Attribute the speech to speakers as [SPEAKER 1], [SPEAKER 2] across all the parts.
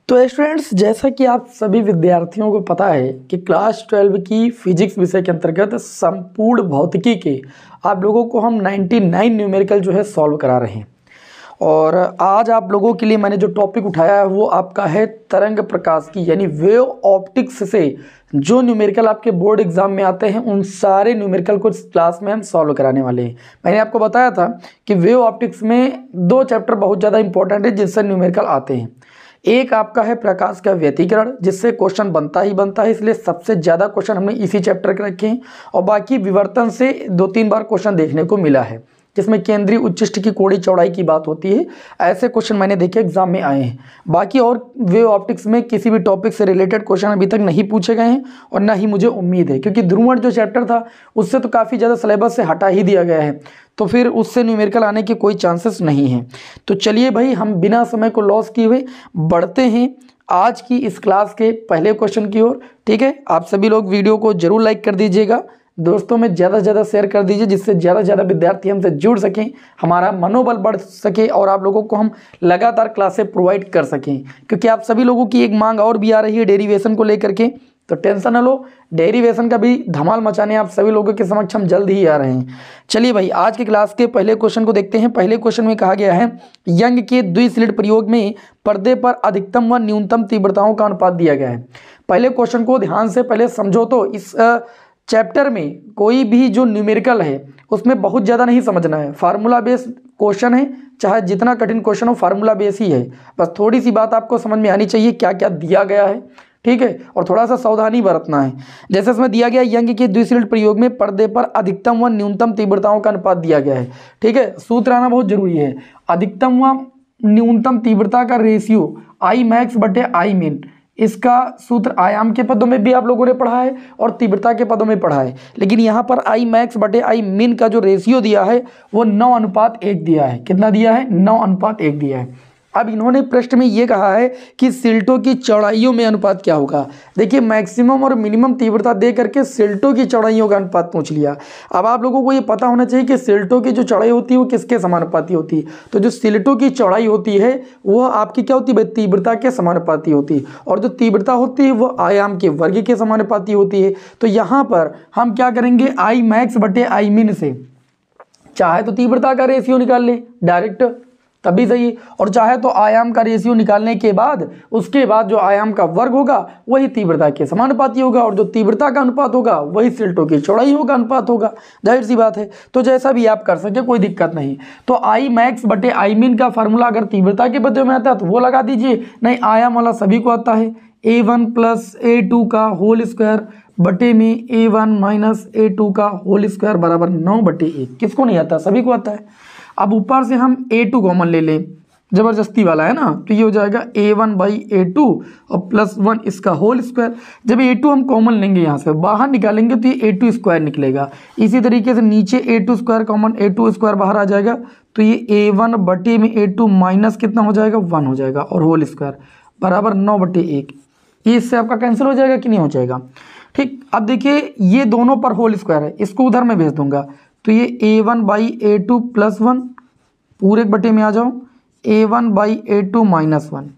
[SPEAKER 1] तो स्टूडेंट्स, जैसा कि आप सभी विद्यार्थियों को पता है कि क्लास 12 की फिजिक्स विषय के अंतर्गत संपूर्ण भौतिकी के आप लोगों को हम 99 न्यूमेरिकल जो है सॉल्व करा रहे हैं। और आज आप लोगों के लिए मैंने जो टॉपिक उठाया है वो आपका है तरंग प्रकाश की, यानी वेव ऑप्टिक्स से जो न्यूमेरिकल आपके बोर्ड एग्जाम में आते हैं उन सारे न्यूमेरिकल को इस क्लास में हम सॉल्व कराने वाले हैं। मैंने आपको बताया था कि वेव ऑप्टिक्स में दो चैप्टर बहुत ज़्यादा इंपॉर्टेंट है जिससे न्यूमेरिकल आते हैं। एक आपका है प्रकाश का व्यतिकरण, जिससे क्वेश्चन बनता ही बनता है, इसलिए सबसे ज़्यादा क्वेश्चन हमने इसी चैप्टर के रखे हैं। और बाकी विवर्तन से 2-3 बार क्वेश्चन देखने को मिला है जिसमें केंद्रीय उच्चिष्ट की कोणीय चौड़ाई की बात होती है। ऐसे क्वेश्चन मैंने देखे एग्जाम में आए हैं। बाकी और वेव ऑप्टिक्स में किसी भी टॉपिक से रिलेटेड क्वेश्चन अभी तक नहीं पूछे गए हैं और ना ही मुझे उम्मीद है, क्योंकि ध्रुवण जो चैप्टर था उससे तो काफ़ी ज़्यादा सिलेबस से हटा ही दिया गया है, तो फिर उससे न्यूमेरिकल आने के कोई चांसेस नहीं हैं। तो चलिए भाई, हम बिना समय को लॉस किए हुए बढ़ते हैं आज की इस क्लास के पहले क्वेश्चन की ओर। ठीक है, आप सभी लोग वीडियो को जरूर लाइक कर दीजिएगा, दोस्तों में ज़्यादा से ज़्यादा शेयर कर दीजिए, जिससे ज़्यादा से ज़्यादा विद्यार्थी हमसे जुड़ सकें, हमारा मनोबल बढ़ सके और आप लोगों को हम लगातार क्लासें प्रोवाइड कर सकें। क्योंकि आप सभी लोगों की एक मांग और भी आ रही है डेरिवेशन को लेकर के, तो टेंशन न लो, डेरिवेशन का भी धमाल मचाने आप सभी लोगों के समक्ष हम जल्द ही आ रहे हैं। चलिए भाई, आज के क्लास के पहले क्वेश्चन को देखते हैं। पहले क्वेश्चन में कहा गया है यंग के द्विस्लिट प्रयोग में पर्दे पर अधिकतम व न्यूनतम तीव्रताओं का अनुपात दिया गया है। पहले क्वेश्चन को ध्यान से पहले समझो। तो इस चैप्टर में कोई भी जो न्यूमेरिकल है उसमें बहुत ज़्यादा नहीं समझना है, फार्मूला बेस्ड क्वेश्चन है, चाहे जितना कठिन क्वेश्चन हो फार्मूला बेस ही है। बस थोड़ी सी बात आपको समझ में आनी चाहिए क्या क्या दिया गया है, ठीक है, और थोड़ा सा सावधानी बरतना है। जैसे इसमें दिया गया यंग के द्विस्लिट प्रयोग में पर्दे पर अधिकतम व न्यूनतम तीव्रताओं का अनुपात दिया गया है। ठीक है, सूत्र आना बहुत जरूरी है। अधिकतम व न्यूनतम तीव्रता का रेशियो आई मैक्स बटे आई मिन, इसका सूत्र आयाम के पदों में भी आप लोगों ने पढ़ा है और तीव्रता के पदों में पढ़ा है, लेकिन यहाँ पर आई मैक्स बटे आई मिन का जो रेशियो दिया है वो 9:1 दिया है। कितना दिया है? 9:1 दिया है। अब इन्होंने प्रश्न में ये कहा है कि सिल्टों की चौड़ाइयों में अनुपात क्या होगा। देखिए, मैक्सिमम और मिनिमम तीव्रता दे करके सिल्टों की चौड़ाइयों का अनुपात पूछ लिया। अब आप लोगों को ये पता होना चाहिए कि सिल्टों की जो चौड़ाई होती है वो किसके समानुपाती होती है। तो जो सिल्टों की चौड़ाई होती है वो आपकी क्या होती है? तीव्रता के समानुपाती होती है, और जो तीव्रता होती है वो आयाम के वर्ग के समानुपाती होती है। तो यहाँ पर हम क्या करेंगे? आई मैक्स बटे आई मिन से चाहे तो तीव्रता का रेशियो निकाल लें डायरेक्ट, तभी सही, और चाहे तो आयाम का रेशियो निकालने के बाद उसके बाद जो आयाम का वर्ग होगा वही तीव्रता के समानुपाती होगा, और जो तीव्रता का अनुपात होगा वही सिल्टों की चौड़ाई होगा अनुपात होगा। जाहिर सी बात है, तो जैसा भी आप कर सके कोई दिक्कत नहीं। तो आई मैक्स बटे आई मिन का फार्मूला अगर तीव्रता के पदों में आता है तो वो लगा दीजिए, नहीं आयाम वाला सभी को आता है। A1 + A2 का होल स्क्वायर बटे में A1 - A2 का होल स्क्वायर बराबर 9/1। किसको नहीं आता? सभी को आता है। अब ऊपर से हम A2 कॉमन ले लें, जबरदस्ती वाला है ना, तो ये हो जाएगा A1/A2 और +1 इसका होल स्क्वायर। जब A2 हम कॉमन लेंगे यहाँ से बाहर निकालेंगे तो ये A2 स्क्वायर निकलेगा। इसी तरीके से नीचे A2 square common, A2 square बाहर आ जाएगा तो ये A1 बटे में A2 माइनस कितना हो जाएगा? 1 हो जाएगा, और होल स्क्वायर बराबर 9/1। ये इससे आपका कैंसिल हो जाएगा कि नहीं हो जाएगा? ठीक, अब देखिए ये दोनों पर होल स्क्वायर है, इसको उधर मैं भेज दूंगा, तो ये A1/A2 +1 पूरे बटे में आ जाओ A1/A2 -1,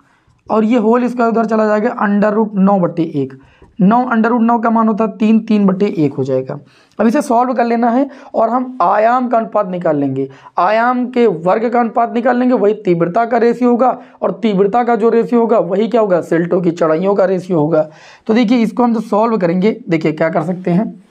[SPEAKER 1] और ये होल स्क्वायर उधर चला जाएगा √9/1। 9 √9 का मान होता है 3, 3/1 हो जाएगा। अब इसे सॉल्व कर लेना है और हम आयाम का अनुपात निकाल लेंगे, आयाम के वर्ग का अनुपात निकाल लेंगे, वही तीव्रता का रेशियो होगा, और तीव्रता का जो रेशियो होगा वही क्या होगा? सिल्टों की चौड़ाइयों का रेशियो होगा। तो देखिए इसको हम जो सॉल्व करेंगे, देखिए क्या कर सकते हैं।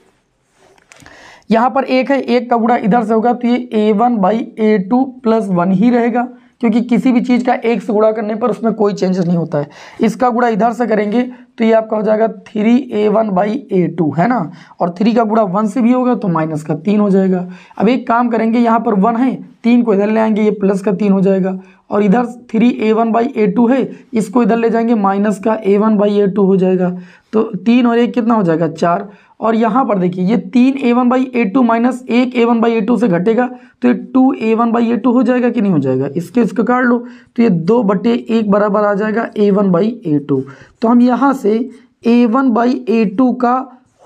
[SPEAKER 1] यहाँ पर 1 है, 1 का गुणा इधर से होगा तो ये A1/A2 +1 ही रहेगा, क्योंकि किसी भी चीज़ का 1 से गुणा करने पर उसमें कोई चेंजेस नहीं होता है। इसका गुणा इधर से करेंगे तो ये आपका हो जाएगा 3A1/A2, है ना, और 3 का गुणा 1 से भी होगा तो -3 हो जाएगा। अब एक काम करेंगे, यहाँ पर 1 है, 3 को इधर ले आएंगे, ये +3 हो जाएगा, और इधर 3A1/A2 है, इसको इधर ले जाएंगे -A1/A2 हो जाएगा। तो 3 और 1 कितना हो जाएगा? 4। और यहाँ पर देखिए ये 3A1/A2 - 1A1/A2 से घटेगा तो ये 2A1/A2 हो जाएगा कि नहीं हो जाएगा? इसको काट लो तो ये 2/1 बराबर आ जाएगा A1/A2। तो हम यहाँ से A1/A2 का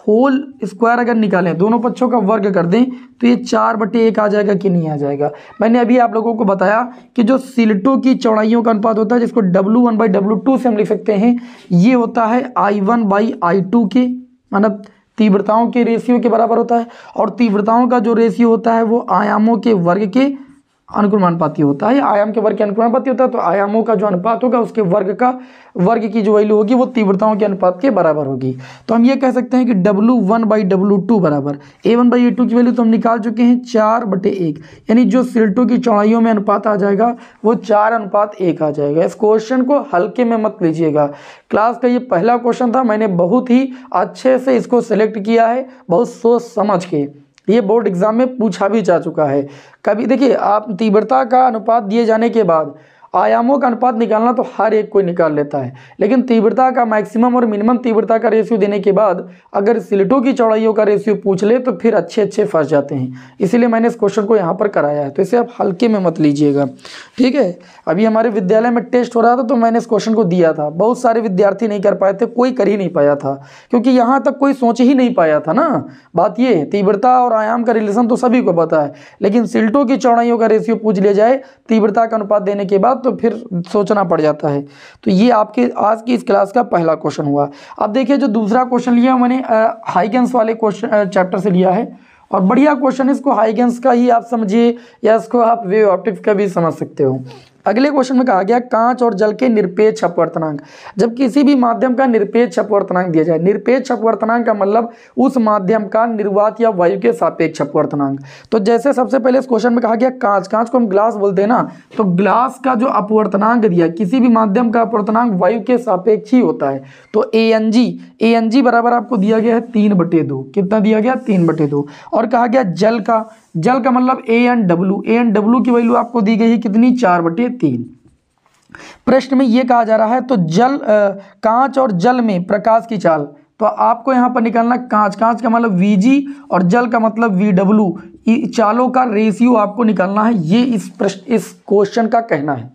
[SPEAKER 1] होल स्क्वायर अगर निकालें, दोनों पक्षों का वर्ग कर दें, तो ये 4/1 आ जाएगा कि नहीं आ जाएगा। मैंने अभी आप लोगों को बताया कि जो सिलटों की चौड़ाइयों का अनुपात होता है, जिसको W1/W2 से हम लिख सकते हैं, ये होता है I1/I2 के, मतलब तीव्रताओं के रेशियो के बराबर होता है। और तीव्रताओं का जो रेशियो होता है वो आयामों के वर्ग के अनुक्रमानुपाती होता है, आयाम के वर्ग के अनुक्रमानुपाती होता है। तो आयामों का जो अनुपात होगा उसके वर्ग की जो वैल्यू होगी वो तीव्रताओं के अनुपात के बराबर होगी। तो हम ये कह सकते हैं कि W1/W2 बराबर A1/A2 की वैल्यू तो हम निकाल चुके हैं 4/1, यानी जो सिलटों की चौड़ाइयों में अनुपात आ जाएगा वो 4:1 आ जाएगा। इस क्वेश्चन को हल्के में मत लीजिएगा, क्लास का ये पहला क्वेश्चन था, मैंने बहुत ही अच्छे से इसको सिलेक्ट किया है, बहुत सोच समझ के। ये बोर्ड एग्जाम में पूछा भी जा चुका है। कभी देखिए, आप तीव्रता का अनुपात दिए जाने के बाद आयामों का अनुपात निकालना तो हर एक कोई निकाल लेता है, लेकिन तीव्रता का मैक्सिमम और मिनिमम तीव्रता का रेशियो देने के बाद अगर सिलटों की चौड़ाइयों का रेशियो पूछ ले तो फिर अच्छे फंस जाते हैं। इसीलिए मैंने इस क्वेश्चन को यहाँ पर कराया है, तो इसे आप हल्के में मत लीजिएगा, ठीक है। अभी हमारे विद्यालय में टेस्ट हो रहा था तो मैंने इस क्वेश्चन को दिया था, बहुत सारे विद्यार्थी नहीं कर पाए थे, कोई कर ही नहीं पाया था, क्योंकि यहाँ तक कोई सोच ही नहीं पाया था ना। बात ये है, तीव्रता और आयाम का रिलेशन तो सभी को पता है, लेकिन सिलटों की चौड़ाइयों का रेशियो पूछ लिया जाए तीव्रता का अनुपात देने के बाद तो फिर सोचना पड़ जाता है। तो ये आपके आज की इस क्लास का पहला क्वेश्चन हुआ। अब देखिए, जो दूसरा क्वेश्चन लिया मैंने हाइगेंस वाले क्वेश्चन चैप्टर से लिया है, और बढ़िया क्वेश्चन है, इसको हाइगेंस का ही आप समझिए या इसको आप वेव ऑप्टिक्स का भी समझ सकते हो। अगले क्वेश्चन में कहा गया कांच और जल के निरपेक्ष अपवर्तनांक। जब किसी भी माध्यम का निरपेक्ष अपवर्तनांक दिया जाए, निरपेक्ष अपवर्तनांक का मतलब उस माध्यम का निर्वात या वायु के सापेक्ष अपवर्तनांक। तो जैसे सबसे पहले इस क्वेश्चन में कहा गया कांच को हम ग्लास बोलते हैं ना, तो ग्लास का जो अपवर्तनांक दिया, किसी भी माध्यम का अपवर्तनांक वायु के सापेक्ष ही होता है। तो ANG बराबर आपको दिया गया है 3/2। कितना दिया गया? 3/2। और कहा गया जल का मतलब ANW की वैल्यू आपको दी गई है कितनी? 4/3। प्रश्न में ये कहा जा रहा है तो कांच और जल में प्रकाश की चाल, तो आपको यहाँ पर निकालना कांच का मतलब VG और जल का मतलब VW, चालों का रेशियो आपको निकालना है। ये इस क्वेश्चन का कहना है।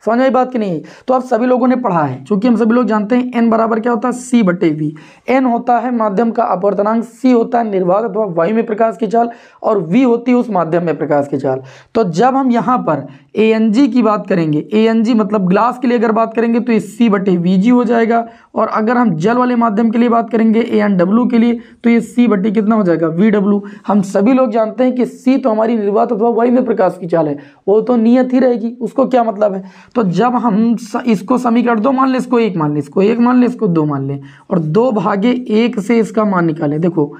[SPEAKER 1] समझ आई बात कि नहीं? तो आप सभी लोगों ने पढ़ा है, क्योंकि हम सभी लोग जानते हैं n बराबर क्या होता है? C/V। n होता है माध्यम का अपवर्तनांक, C होता है निर्वात अथवा वायु में प्रकाश की चाल, और V होती है उस माध्यम में प्रकाश की चाल। तो जब हम यहाँ पर ANG की बात करेंगे, ANG मतलब ग्लास के लिए अगर बात करेंगे तो ये C/VG हो जाएगा, और अगर हम जल वाले माध्यम के लिए बात करेंगे ANW के लिए तो ये C/ कितना हो जाएगा? VW। हम सभी लोग जानते हैं कि C तो हमारी निर्वात अथवा वायु में प्रकाश की चाल है, वो तो नियत ही रहेगी, उसको क्या मतलब है? तो जब हम इसको समीकरण 2 मान लें, इसको 1 मान लें, इसको 1 मान लें, इसको 2 मान लें, और 2/1 से इसका मान निकालें। देखो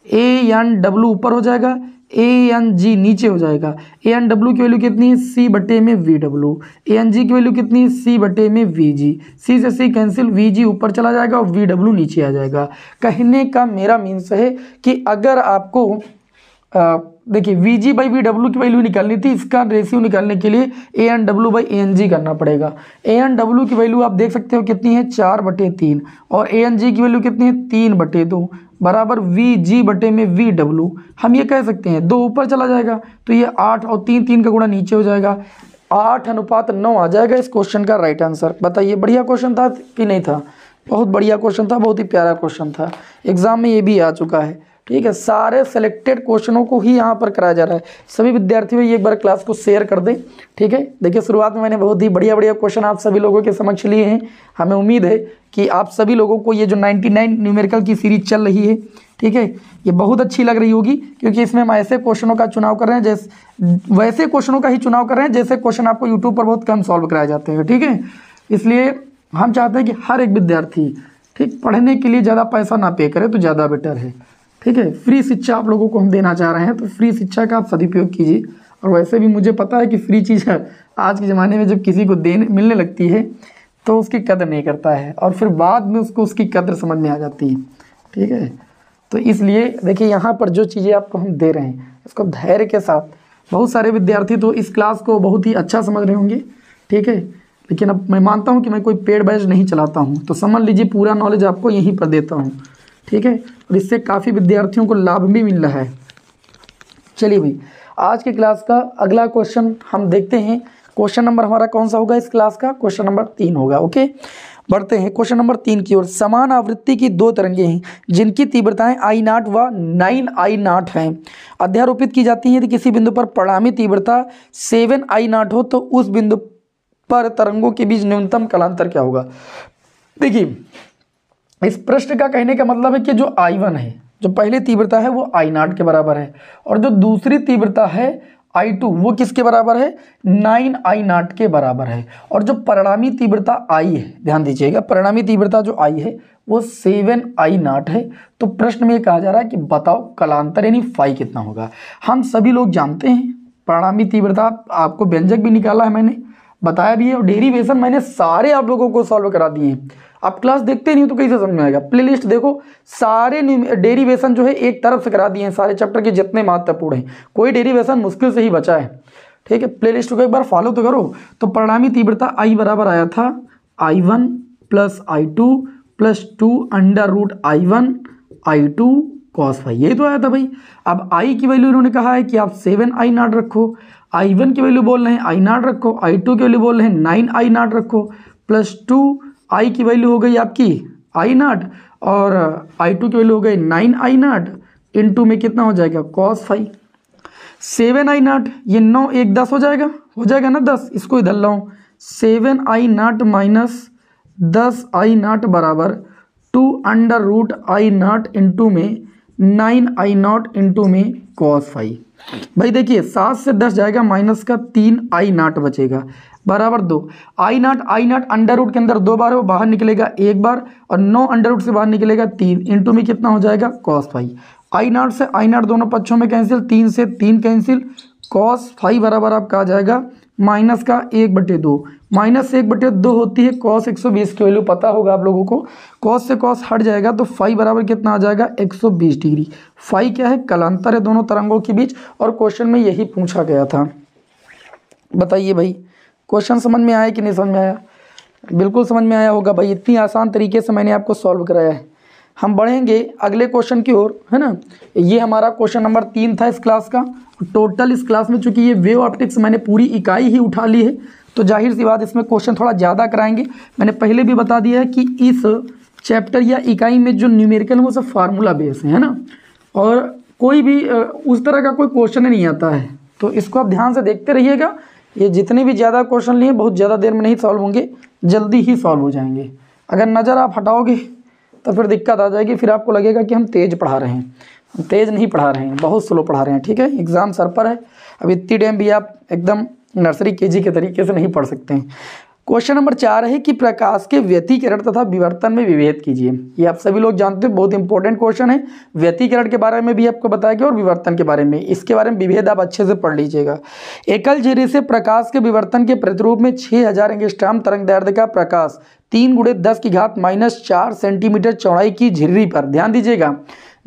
[SPEAKER 1] ANW ऊपर हो जाएगा, ANG नीचे हो जाएगा। ANW की वैल्यू कितनी है? C/VW। ANG की वैल्यू कितनी है? C/VG। C से C कैंसिल, VG ऊपर चला जाएगा और VW नीचे आ जाएगा। कहने का मेरा मीन्स है कि अगर आपको देखिए VG/VW की वैल्यू निकालनी थी, इसका रेशियो निकालने के लिए ANW/ANG करना पड़ेगा। ANW की वैल्यू आप देख सकते हो कितनी है? 4/3, और ANG की वैल्यू कितनी है? 3/2 बराबर VG/VW। हम ये कह सकते हैं 2 ऊपर चला जाएगा तो ये 8 और 3 का गुणा नीचे हो जाएगा, 8:9 आ जाएगा इस क्वेश्चन का राइट आंसर। बताइए, बढ़िया क्वेश्चन था कि नहीं था? बहुत बढ़िया क्वेश्चन था, बहुत ही प्यारा क्वेश्चन था, एग्जाम में ये भी आ चुका है। ठीक है, सारे सेलेक्टेड क्वेश्चनों को ही यहाँ पर कराया जा रहा है। सभी विद्यार्थियों ये एक बार क्लास को शेयर कर दें। ठीक है, देखिए शुरुआत में मैंने बहुत ही बढ़िया क्वेश्चन आप सभी लोगों के समक्ष लिए हैं। हमें उम्मीद है कि आप सभी लोगों को ये जो 99 न्यूमेरिकल की सीरीज चल रही है, ठीक है, ये बहुत अच्छी लग रही होगी, क्योंकि इसमें हम ऐसे क्वेश्चनों का चुनाव कर रहे हैं वैसे क्वेश्चनों का ही चुनाव कर रहे हैं जैसे क्वेश्चन आपको यूट्यूब पर बहुत कम सॉल्व कराए जाते हैं। ठीक है, इसलिए हम चाहते हैं कि हर एक विद्यार्थी ठीक पढ़ने के लिए ज़्यादा पैसा ना पे करे तो ज़्यादा बेटर है। ठीक है, फ्री शिक्षा आप लोगों को हम देना चाह रहे हैं, तो फ्री शिक्षा का आप सदुपयोग कीजिए। और वैसे भी मुझे पता है कि फ्री चीज़ आज के ज़माने में जब किसी को मिलने लगती है तो उसकी कदर नहीं करता है, और फिर बाद में उसको उसकी कदर समझ में आ जाती है। ठीक है, तो इसलिए देखिए यहाँ पर जो चीज़ें आपको हम दे रहे हैं इसको धैर्य के साथ, बहुत सारे विद्यार्थी तो इस क्लास को बहुत ही अच्छा समझ रहे होंगे। ठीक है, लेकिन अब मैं मानता हूँ कि मैं कोई पेड बैच नहीं चलाता हूँ, तो समझ लीजिए पूरा नॉलेज आपको यहीं पर देता हूँ। ठीक है, और इससे काफ़ी विद्यार्थियों को लाभ भी मिल रहा है। चलिए भाई, आज की क्लास का अगला क्वेश्चन हम देखते हैं। क्वेश्चन नंबर हमारा कौन सा होगा इस क्लास का? क्वेश्चन नंबर 3 होगा। ओके, बढ़ते हैं क्वेश्चन नंबर 3 की ओर। समान आवृत्ति की दो तरंगें हैं जिनकी तीव्रताएं I0 व 9I0 हैं, अध्यारोपित की जाती हैं। यदि किसी बिंदु पर परिणामी तीव्रता 7I0 हो तो उस बिंदु पर तरंगों के बीच न्यूनतम कालांतर क्या होगा? देखिए, इस प्रश्न का कहने का मतलब है कि जो I1 है, जो पहली तीव्रता है वो I0 के बराबर है, और जो दूसरी तीव्रता है I2 वो किसके बराबर है? 9I0 के बराबर है। और जो परिणामी तीव्रता I है, ध्यान दीजिएगा, परिणामी तीव्रता जो I है वो 7I0 है। तो प्रश्न में कहा जा रहा है कि बताओ कालांतर यानी फाई कितना होगा। हम सभी लोग जानते हैं परिणामी तीव्रता, आपको व्यंजक भी निकाला है, मैंने बताया भी है, और डेरिवेशन मैंने सारे आप लोगों को सॉल्व करा दिए हैं। आप क्लास देखते नहीं हो तो कैसे समझ में आएगा? प्लेलिस्ट देखो, सारे डेरिवेशन जो है एक तरफ से करा दिए हैं, सारे चैप्टर के जितने महत्वपूर्ण हैं, कोई डेरिवेशन मुश्किल से ही बचा है। ठीक है, प्लेलिस्ट को एक बार फॉलो तो करो। तो परिणामी तीव्रता I बराबर आया था I1 plus I2 plus 2 under root I1 I2 cos phi, यही तो आया था भाई। अब I की वैल्यू इन्होंने कहा है कि आप 7I0 रखो, I1 की वैल्यू बोल रहे हैं I0 रखो, I2 की वैल्यू बोल रहे हैं 9I0 रखो, प्लस 2 I की वैल्यू हो गई आपकी I0 और I2 की वैल्यू हो गई 9I0, इनटू में कितना हो जाएगा? cos phi. 7I0, ये 9 1 10 हो जाएगा ना 10, इसको इधर लाऊं। 7I0 माइनस 10I0 बराबर 2 अंडर रूट I0 इंटू में 9I0 इंटू में cos फाई। भाई देखिए, 7 से 10 जाएगा, माइनस का 3I0 बचेगा बराबर 2। I0 अंडर रूट के अंदर 2 बार है, वो बाहर निकलेगा 1 बार, और 9 अंडर रूट से बाहर निकलेगा 3, इंटू में कितना हो जाएगा? cos phi. I0 से I0 दोनों पक्षों में कैंसिल, 3 से 3 कैंसिल, cos फाई बराबर आपका आ जाएगा माइनस का 1/2। माइनस 1/2 होती है cos 120 की वैल्यू पता होगा आप लोगों को। cos से cos हट जाएगा तो फाई बराबर कितना आ जाएगा? 120 डिग्री। फाई क्या है? कालांतर है दोनों तरंगों के बीच, और क्वेश्चन में यही पूछा गया था। बताइए भाई, क्वेश्चन समझ में आया कि नहीं समझ में आया? बिल्कुल समझ में आया होगा भाई, इतनी आसान तरीके से मैंने आपको सॉल्व कराया है। हम बढ़ेंगे अगले क्वेश्चन की ओर, है ना। ये हमारा क्वेश्चन नंबर 3 था इस क्लास का। टोटल इस क्लास में चूंकि ये वेव ऑप्टिक्स मैंने पूरी इकाई ही उठा ली है, तो जाहिर सी बात इसमें क्वेश्चन थोड़ा ज़्यादा कराएंगे। मैंने पहले भी बता दिया है कि इस चैप्टर या इकाई में जो न्यूमेरिकल है वो सब फार्मूला बेस है ना, और कोई भी उस तरह का कोई क्वेश्चन नहीं आता है। तो इसको आप ध्यान से देखते रहिएगा। ये जितने भी ज़्यादा क्वेश्चन लिए बहुत ज़्यादा देर में नहीं सॉल्व होंगे, जल्दी ही सॉल्व हो जाएंगे। अगर नज़र आप हटाओगे तो फिर दिक्कत आ जाएगी, फिर आपको लगेगा कि हम तेज़ पढ़ा रहे हैं। हम तेज़ नहीं पढ़ा रहे हैं, बहुत स्लो पढ़ा रहे हैं। ठीक है, एग्ज़ाम सर पर है, अब इतनी टाइम भी आप एकदम नर्सरी केजी के तरीके से नहीं पढ़ सकते हैं। क्वेश्चन नंबर 4 है कि प्रकाश के व्यतिकरण तथा विवर्तन में विभेद कीजिए। ये आप सभी लोग जानते हैं, बहुत इंपॉर्टेंट क्वेश्चन है। व्यतिकरण के बारे में भी आपको बताया गया और विवर्तन के बारे में, इसके बारे में विभेद आप अच्छे से पढ़ लीजिएगा। एकल झिर्री से प्रकाश के विवर्तन के प्रतिरूप में 6000 एंगस्ट्रॉम तरंगदैर्ध्य का प्रकाश 3 × 10⁻⁴ सेंटीमीटर चौड़ाई की झिर्री पर, ध्यान दीजिएगा,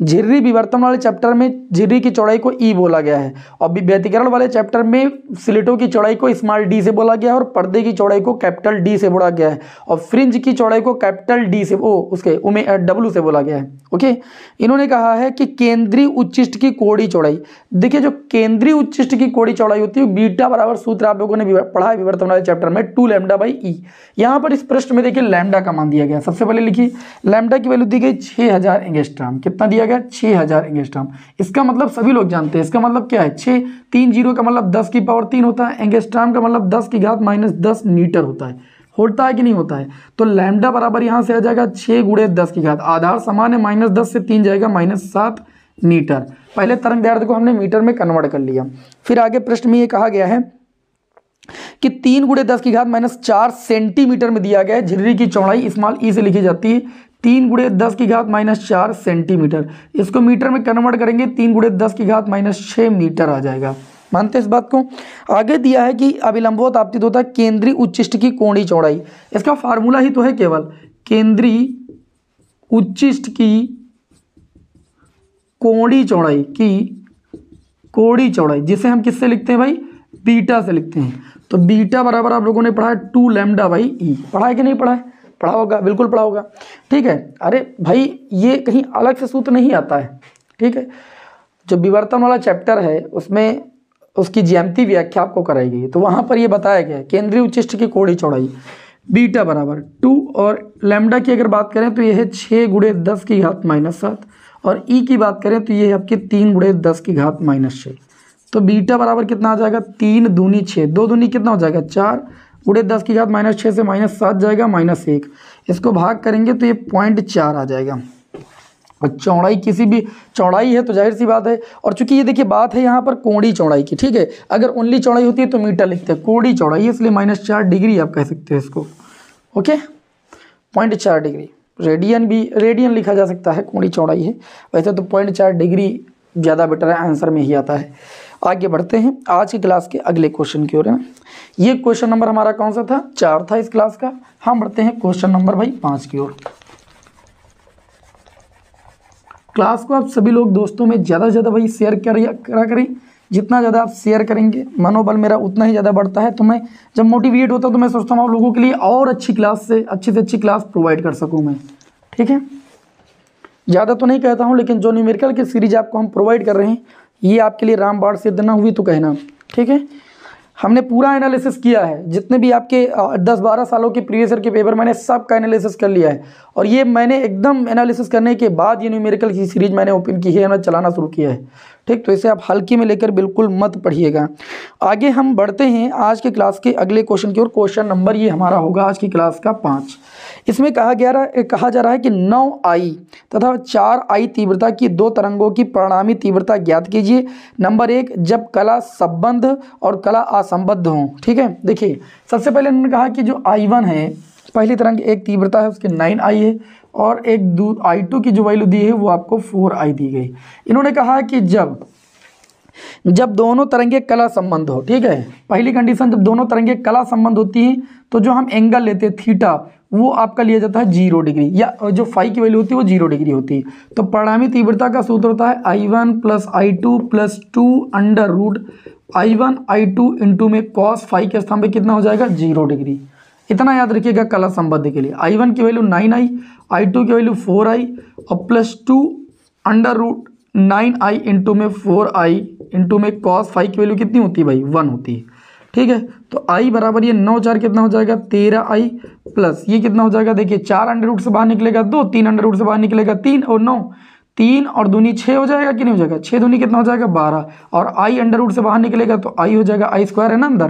[SPEAKER 1] झिर्री विवर्तन वाले चैप्टर में झिर्री की चौड़ाई को ई बोला गया है, और व्यतिकरण वाले चैप्टर में स्लिटों की चौड़ाई को स्मॉल डी से बोला गया है, और पर्दे की चौड़ाई को कैपिटल डी से बोला गया है, और फ्रिंज की चौड़ाई को कैपिटल डी से उसके डब्ल्यू से बोला गया है। ओके, इन्होंने कहा है कि केंद्रीय उच्चिष्ट की कोणीय चौड़ाई, देखिए जो केंद्रीय उच्चिष्ट की कोणीय चौड़ाई होती है बीटा बराबर, सूत्र आप लोगों ने पढ़ा है विवर्तन वाले चैप्टर में, 2λ/e। यहाँ पर इस प्रश्न में देखिए लैम्डा का मान दिया गया। सबसे पहले लिखिए, लैम्डा की वैल्यू दी गई 6000 एंगस्ट्रॉम। कितना दिया गया? 6000 एंगस्ट्रॉम। इसका मतलब सभी लोग जानते हैं, इसका मतलब क्या है? 6 3 0 का मतलब 10⁻³ होता है, एंगस्ट्रॉम का मतलब 10⁻⁻10 मीटर होता है कि नहीं होता है? तो लैम्डा बराबर यहाँ से आ जाएगा 6 × 10⁻, आधार समान है, -10 से 3 जाएगा -7 मीटर। पहले तरंगदैर्ध्य को हमने मीटर में कन्वर्ट कर लिया। फिर आगे प्रश्न में ये कहा गया है कि 3 × 10⁻⁴ सेंटीमीटर में दिया गया है झिर्री की चौड़ाई, स्मॉल ई से लिखी जाती है, 3 × 10⁻⁴ सेंटीमीटर। इसको मीटर में कन्वर्ट करेंगे, 3 × 10⁻⁶ मीटर आ जाएगा। मानते हैं इस बात को? आगे दिया है कि अभिलंबवत आपतित होता है केंद्रीय उच्चिष्ट की कोणीय चौड़ाई। इसका फार्मूला ही तो है केवल, केंद्रीय उच्चिष्ट की कोणीय चौड़ाई, जिसे हम किससे लिखते हैं भाई? बीटा से लिखते हैं। तो बीटा बराबर आप लोगों ने पढ़ा है 2λ/e। पढ़ा है कि नहीं पढ़ा है? पढ़ा होगा, बिल्कुल पढ़ा होगा। ठीक है, अरे भाई ये कहीं अलग से सूत्र नहीं आता है। ठीक है, जो विवर्तन वाला चैप्टर है उसमें उसकी ज्यामितीय व्याख्या आपको कराई गई है। तो वहाँ पर ये बताया गया है केंद्रीय उच्चिष्ट की कोणीय चौड़ाई बीटा बराबर 2 और लैम्डा की अगर बात करें तो ये है 6 × 10 की घात -7 और ई की बात करें तो ये है आपके 3 × 10 की घात -6। तो बीटा बराबर कितना आ जाएगा 3 दूनी 6, 2 दूनी कितना हो जाएगा 4 × 10 की घात -6 से -7 जाएगा -1, इसको भाग करेंगे तो ये 0.4 आ जाएगा। और चौड़ाई किसी भी चौड़ाई है तो जाहिर सी बात है, और चूंकि ये देखिए बात है यहाँ पर कोणीय चौड़ाई की, ठीक है, अगर ओनली चौड़ाई होती है तो मीटर लिखते हैं, कोणीय चौड़ाई है इसलिए -4 डिग्री आप कह सकते हैं इसको। ओके 0.4 डिग्री, रेडियन लिखा जा सकता है, कोणीय चौड़ाई है, वैसे तो 0.4 डिग्री ज़्यादा बेटर है, आंसर में ही आता है। आगे बढ़ते हैं आज की क्लास के अगले क्वेश्चन की ओर। है ये क्वेश्चन नंबर हमारा कौन सा था 4 था इस क्लास का। हम बढ़ते हैं क्वेश्चन नंबर भाई 5 की ओर। क्लास को आप सभी लोग दोस्तों में ज़्यादा से ज़्यादा भाई शेयर करा करें, जितना ज़्यादा आप शेयर करेंगे मनोबल मेरा उतना ही ज़्यादा बढ़ता है। तो मैं जब मोटिवेट होता हूँ तो मैं सोचता हूँ आप लोगों के लिए और अच्छी से अच्छी क्लास प्रोवाइड कर सकूँ मैं, ठीक है। ज़्यादा तो नहीं कहता हूँ, लेकिन जो न्यूमेरिकल की सीरीज आपको हम प्रोवाइड कर रहे हैं ये आपके लिए रामबाण सिद्ध ना हुई तो कहना, ठीक है। हमने पूरा एनालिसिस किया है, जितने भी आपके 10-12 सालों के प्रीवियस ईयर के पेपर मैंने सब का एनालिसिस कर लिया है, और ये मैंने एकदम एनालिसिस करने के बाद ये न्यूमेरिकल की सीरीज मैंने ओपन की है, मैंने चलाना शुरू किया है, ठीक। तो इसे आप हल्की में लेकर बिल्कुल मत पढ़िएगा। आगे हम बढ़ते हैं आज के क्लास के अगले क्वेश्चन की ओर। क्वेश्चन नंबर ये हमारा होगा आज की क्लास का 5। इसमें कहा जा रहा है कि 9I तथा 4I तीव्रता की 2 तरंगों की परिणामी तीव्रता ज्ञात कीजिए। नंबर 1 जब कला संबद्ध और कला असंबद्ध हों, ठीक है। देखिए सबसे पहले उन्होंने कहा कि जो I1 है पहली तरंग एक तीव्रता है उसकी 9I है, और एक I2 की जो वैल्यू दी है वो आपको 4I दी गई। इन्होंने कहा कि जब दोनों तरंगे कला संबंध हो, ठीक है, पहली कंडीशन जब दोनों तरंगे कला संबंध होती हैं तो जो हम एंगल लेते हैं थीटा वो आपका लिया जाता है 0 डिग्री, या जो फाई की वैल्यू होती है वो 0 डिग्री होती है। तो परिणामी तीव्रता का सूत्र होता है I1 + I2 + 2 √I1 I2 into में cos फाई के स्थान पे कितना हो जाएगा 0 डिग्री। इतना याद रखिएगा कला संबद्ध के लिए। I1 की वैल्यू 9I, I2 की वैल्यू 4I और +2 √9I इंटू में 4I इंटू में cos फाई की वैल्यू कितनी होती है भाई 1 होती है, ठीक है। तो I बराबर ये 9 4 कितना हो जाएगा 13I प्लस ये कितना हो जाएगा, देखिए 4 अंडर रूट से बाहर निकलेगा 2, 3 अंडर रूट से बाहर निकलेगा 3 और 9, 3 और दूनी 6 हो जाएगा कि नहीं हो जाएगा, 6 दूनी कितना हो जाएगा 12, और I अंडर रूट से बाहर निकलेगा तो I हो जाएगा I² है ना अंदर,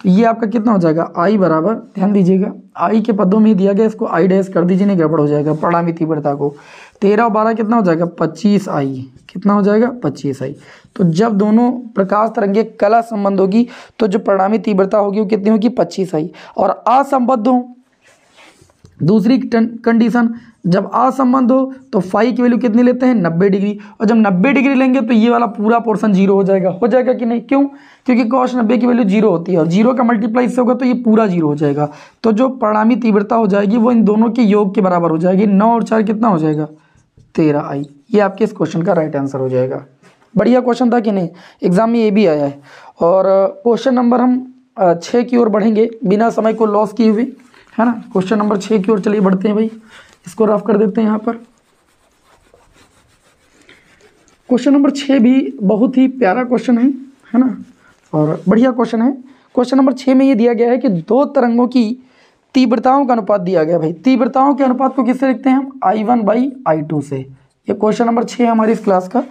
[SPEAKER 1] तो ये आपका कितना हो जाएगा I बराबर, ध्यान दीजिएगा I के पदों में ही दिया गया, इसको I डैश कर दीजिए नहीं गड़बड़ हो जाएगा। परिणामी तीव्रता को 13 और 12 कितना हो जाएगा 25I, कितना हो जाएगा 25I। तो जब दोनों प्रकाश तरंगे कला संबंध होगी तो जो परिणामी तीव्रता होगी वो कितनी होगी 25I। और असंबद्ध हो, दूसरी कंडीशन जब असंबद्ध हो तो फाई की वैल्यू कितनी लेते हैं 90 डिग्री, और जब 90 डिग्री लेंगे तो ये वाला पूरा पोर्शन 0 हो जाएगा कि नहीं, क्यों, क्योंकि cos 90 की वैल्यू 0 होती है और 0 का मल्टीप्लाई इससे होगा तो ये पूरा 0 हो जाएगा। तो जो परिणामी तीव्रता हो जाएगी वो इन दोनों के योग के बराबर हो जाएगी, 9 और 4 कितना हो जाएगा 13I। ये आपके इस क्वेश्चन का राइट आंसर हो जाएगा। बढ़िया क्वेश्चन था कि नहीं, एग्जाम में ये भी आया है। और क्वेश्चन नंबर हम 6 की ओर बढ़ेंगे बिना समय को लॉस किए हुए, है ना। क्वेश्चन नंबर 6 की ओर चलिए बढ़ते हैं भाई, इसको रफ कर देते हैं यहाँ पर। क्वेश्चन नंबर 6 भी बहुत ही प्यारा क्वेश्चन है ना, और बढ़िया क्वेश्चन है। क्वेश्चन नंबर 6 में ये दिया गया है कि 2 तरंगों की तीव्रताओं का अनुपात दिया गया। भाई तीव्रताओं के अनुपात को किससे लिखते हैं हम I1/I2 से। ये क्वेश्चन नंबर 6 है हमारी इस क्लास का।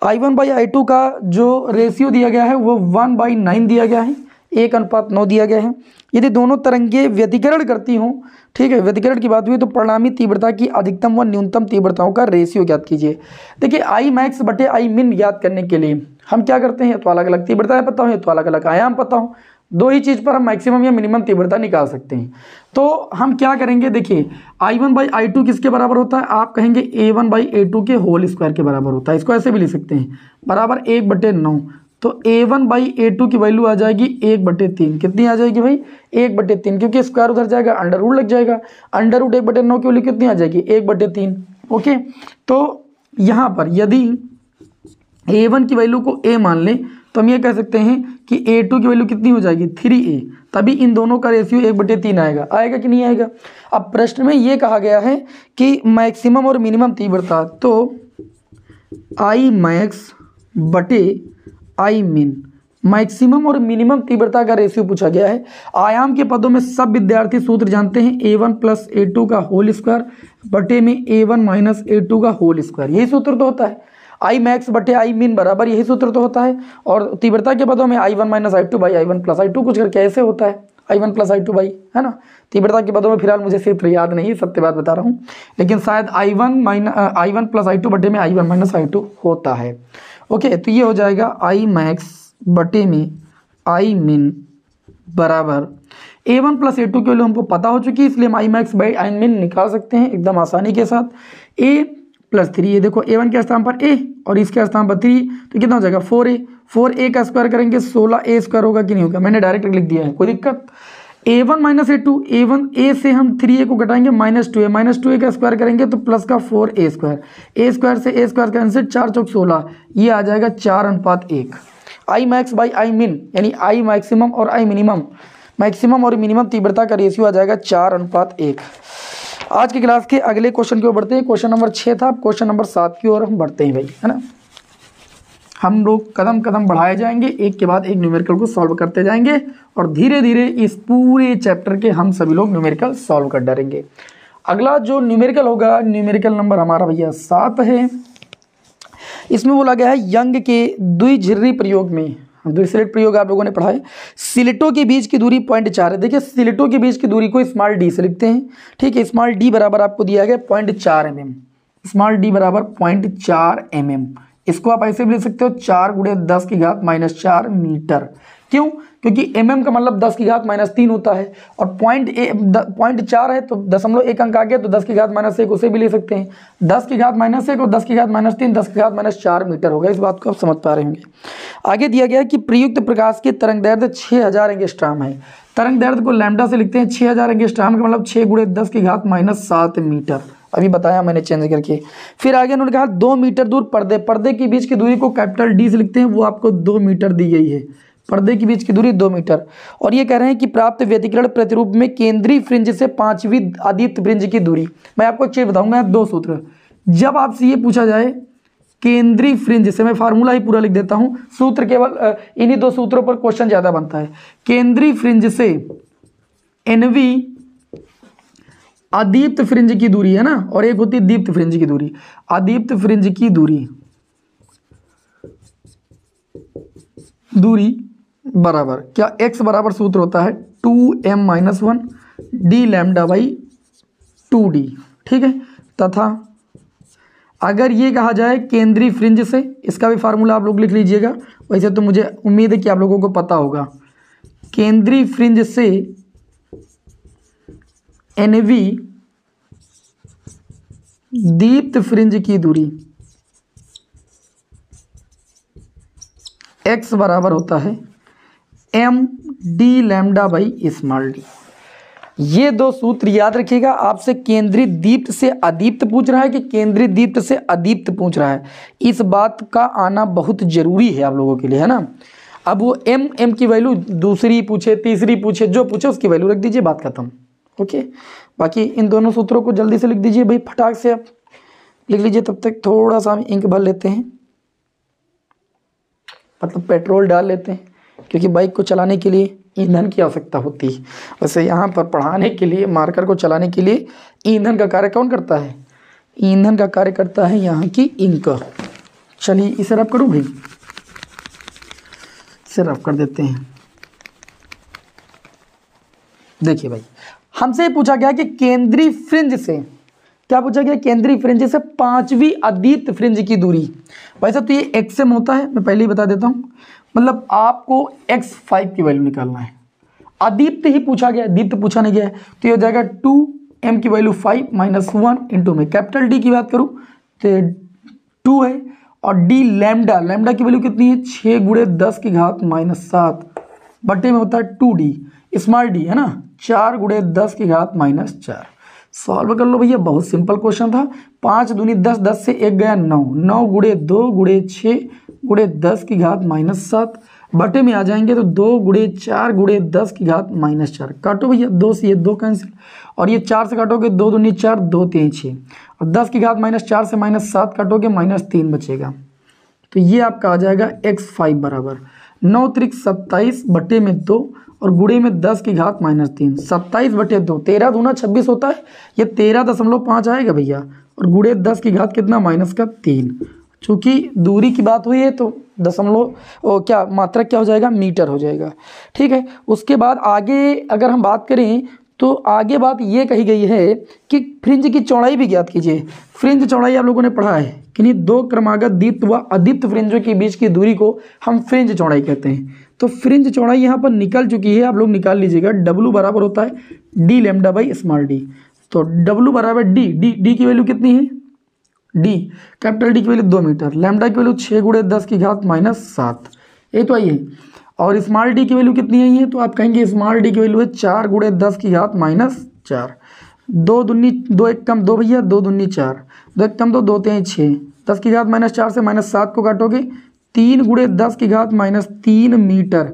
[SPEAKER 1] I1/I2 का जो रेशियो दिया गया है वो 1/9 दिया गया है, 1:9 दिया गया है। यदि दोनों तरंगे व्यतिकरण करती हों, ठीक है, व्यतिकरण की बात हुई तो परिणामी तीव्रता की अधिकतम व न्यूनतम तीव्रताओं का रेशियो ज्ञात कीजिए। देखिए Imax बटे Imin ज्ञात करने के लिए हम क्या करते हैं, तो अलग अलग तीव्रताएं पता हो, तो अलग अलग आयाम पता हो, 2 ही चीज़ पर हम मैक्सिमम या मिनिमम तीव्रता निकाल सकते हैं। तो हम क्या करेंगे, देखिए I1/I2 किसके बराबर होता है, आप कहेंगे A1/A2 के होल स्क्वायर के बराबर होता है। इसको ऐसे भी लिख सकते हैं बराबर 1/9। तो A1/A2 की वैल्यू आ जाएगी 1/3। कितनी आ जाएगी भाई 1/3, क्योंकि स्क्वायर उधर जाएगा अंडर रूट लग जाएगा, अंडर रूट 1/9 की वैल्यू कितनी आ जाएगी 1/3। ओके, तो यहाँ पर यदि A1 की वैल्यू को A मान लें तो हम ये कह सकते हैं कि A2 की वैल्यू कितनी हो जाएगी 3A, तभी इन दोनों का रेशियो 1/3 आएगा कि नहीं आएगा। अब प्रश्न में ये कहा गया है कि मैक्सिमम और मिनिमम तीव्रता, तो Imax बटे Imin मैक्सिमम और मिनिमम तीव्रता का रेशियो पूछा गया है। आयाम के पदों में सब विद्यार्थी सूत्र जानते हैं, A1 + A2 का होल स्क्वायर बटे में A1 - A2 का होल स्क्वायर, यही सूत्र तो होता है। I max बटे I min बराबर यही सूत्र तो होता है। और तीव्रता के पदों में I1 - I2/I1 + I2 कुछ करके ऐसे होता है, I1 + I2 है ना। तीव्रता के पदों में फिलहाल मुझे सूत्र याद नहीं, सत्य बात बता रहा हूँ, लेकिन शायद I1 + I2 बटे में I1 - I2 होता है। ओके, तो ये हो जाएगा I max बटे में I min बराबर A1 + A2 के लिए हमको पता हो चुकी है, इसलिए हम I max by I min निकाल सकते हैं एकदम आसानी के साथ। A + 3, ये देखो A1 के स्थान पर A और इसके स्थान पर 3, तो कितना हो जाएगा 4A। 4A का स्क्वायर करेंगे 16A² होगा कि नहीं होगा, मैंने डायरेक्ट लिख दिया है, कोई दिक्कत। A1 - A2, A से हम 3A को घटाएंगे -2A का स्क्वायर करेंगे तो प्लस का 4A², A² से A² कैंसिल, 4 × 4 = 16, ये आ जाएगा 4:1। I max by I min यानी I मैक्सिमम और I मिनिमम, मैक्सिमम और मिनिमम तीव्रता का रेशियो आ जाएगा 4:1। आज की क्लास के अगले क्वेश्चन की ओर बढ़ते हैं। क्वेश्चन नंबर 6 था, क्वेश्चन नंबर 7 की ओर हम बढ़ते हैं भाई, है ना। हम लोग कदम कदम बढ़ाए जाएंगे, एक के बाद एक न्यूमेरिकल को सॉल्व करते जाएंगे और धीरे धीरे इस पूरे चैप्टर के हम सभी लोग न्यूमेरिकल सॉल्व कर डालेंगे। अगला जो न्यूमेरिकल होगा, न्यूमेरिकल नंबर हमारा भैया 7 है। इसमें बोला गया है यंग के द्विझिर्री प्रयोग में, द्विस्लिट प्रयोग आप लोगों ने पढ़ा है, स्लिटों के बीच की दूरी 0.4 है। देखिए स्लिटों के बीच की दूरी को स्मॉल d से लिखते हैं, ठीक है। स्मॉल d बराबर आपको दिया गया 0.4 mm, स्मॉल d बराबर 0.4 mm। इसको आप ऐसे भी लिख सकते हो 4 × 10⁻⁻4 मीटर। क्यों? क्योंकि mm का मतलब 10⁻³ होता है और 0.4 है तो 0.1 अंक आ गया तो 10⁻1 उसे भी ले सकते हैं। 10⁻1 और 10⁻3 10⁻4 मीटर होगा। इस बात को आप समझ पा रहे होंगे। आगे दिया गया कि प्रयुक्त प्रकाश की तरंग दैर्ध्य 6000 एंगस्ट्रॉम है। तरंग दैर्ध्य को लैम्डा से लिखते हैं, 6000 एंगस्ट्रॉम का मतलब 6 × 10⁻7 मीटर, अभी बताया मैंने चेंज करके। फिर आगे उन्होंने कहा 2 मीटर दूर पर्दे के बीच की दूरी को कैपिटल D से लिखते हैं, वो आपको 2 मीटर दी गई है। पर्दे के बीच की दूरी 2 मीटर। और ये कह रहे हैं कि प्राप्त व्यतिकरण प्रतिरूप में केंद्रीय फ्रिंज से 5वीं अदीप्त फ्रिंज की दूरी। मैं आपको एक चीज बताऊंगा, 2 सूत्र। जब आपसे ये पूछा जाए केंद्रीय फ्रिंज से, मैं फार्मूला ही पूरा लिख देता हूं, सूत्र केवल इन्हीं 2 सूत्रों पर क्वेश्चन ज्यादा बनता है। केंद्रीय फ्रिंज से NV अदीप्त फ्रिंज की दूरी है ना, और एक होती है दीप्त फ्रिंज की दूरी। अदीप्त फ्रिंज की दूरी बराबर क्या, x बराबर सूत्र होता है 2m - 1 d λ/2d, ठीक है। तथा अगर ये कहा जाए केंद्रीय फ्रिंज से, इसका भी फार्मूला आप लोग लिख लीजिएगा, वैसे तो मुझे उम्मीद है कि आप लोगों को पता होगा। केंद्रीय फ्रिंज से NV दीप्त फ्रिंज की दूरी x बराबर होता है m d λ/d। ये 2 सूत्र याद रखिएगा। आपसे केंद्रीय दीप्त से अदीप्त पूछ रहा है कि केंद्रीय दीप्त से अदीप्त पूछ रहा है, इस बात का आना बहुत जरूरी है आप लोगों के लिए, है ना। अब वो m की वैल्यू दूसरी पूछे, तीसरी पूछे, जो पूछे उसकी वैल्यू रख दीजिए, बात खत्म। ओके, बाकी इन दोनों सूत्रों को जल्दी से लिख दीजिए भाई, फटाक से आप लिख लीजिए। तब तक थोड़ा सा हम इंक भर लेते हैं, मतलब पेट्रोल डाल लेते हैं, क्योंकि बाइक को चलाने के लिए ईंधन की आवश्यकता होती है। वैसे यहाँ पर पढ़ाने के लिए, मार्कर को चलाने के लिए ईंधन का कार्य कौन करता है? ईंधन का कार्य करता है यहाँ की इंक। चलिए इसे रब करूँ भाई, इसे रब कर देते हैं। देखिए भाई, हमसे पूछा गया कि केंद्रीय फ्रिंज से, क्या पूछा गया? केंद्रीय फ्रिंज से 5वीं अदीप्त फ्रिंज की दूरी। वैसे तो ये xm होता है, मैं पहले ही बता देता हूँ, मतलब आपको x5 की वैल्यू निकालना है। अदीप्त ही पूछा गया, दीप्त पूछा नहीं गया है, तो ये हो जाएगा 2m की वैल्यू 5 - 1 इंटू में कैपिटल D की बात करूँ तो 2 है, और d लैम्डा की वैल्यू कितनी है? 6 × 10⁻7 बटे में होता है 2d, स्मॉल d है ना, 4 × 10⁻4। सॉल्व कर लो भैया, बहुत सिंपल क्वेश्चन था। 5 दूनी 10, 10 से 1 गया 9, 9 × 2 × 6 × 10⁻7 बटे में आ जाएंगे तो 2 × 4 × 10⁻4। काटो भैया, 2 से ये 2 कैंसिल, और ये 4 से काटोगे 2 दूनी 4, 2 3 6, और 10⁻4 से -7 काटोगे -3 बचेगा। तो ये आपका आ जाएगा x5 बराबर, 9 त्रिक 27 बटे में 2 और गुणे में 10 की घात -3। 27 बटे 2, 13 दूना 26 होता है, ये 13.5 आएगा भैया, और गुणे 10 की घात कितना -3। चूँकि दूरी की बात हुई है तो मात्रक क्या हो जाएगा, मीटर हो जाएगा। ठीक है, उसके बाद आगे अगर हम बात करें तो आगे बात ये कही गई है कि फ्रिंज की चौड़ाई भी ज्ञात कीजिए। फ्रिंज चौड़ाई आप लोगों ने पढ़ा है कि नहीं, दो क्रमागत दीप्त व अदीप्त फ्रिंजों के बीच की दूरी को हम फ्रिंज चौड़ाई कहते हैं। तो फ्रिंज चौड़ाई यहाँ पर निकल चुकी है, आप लोग निकाल लीजिएगा। W बराबर होता है d lambda by small d। तो W बराबर d की वैल्यू कितनी है, d कैपिटल D की वैल्यू 2 मीटर, लैम्डा की वैल्यू 6 गुणे 10 की घात -7, ये तो आई है। और स्मॉल d की वैल्यू कितनी आई है, तो आप कहेंगे स्मॉल d की वैल्यू है 4 गुणे 10 की घात -4। 2 दूनी 2 एक कम 2 भैया, 2 दूनी 4, 2 एक कम 2, 2 3 6, 10 की घात -4 से -7 को काटोगे 3 गुणे 10 की घात -3 मीटर,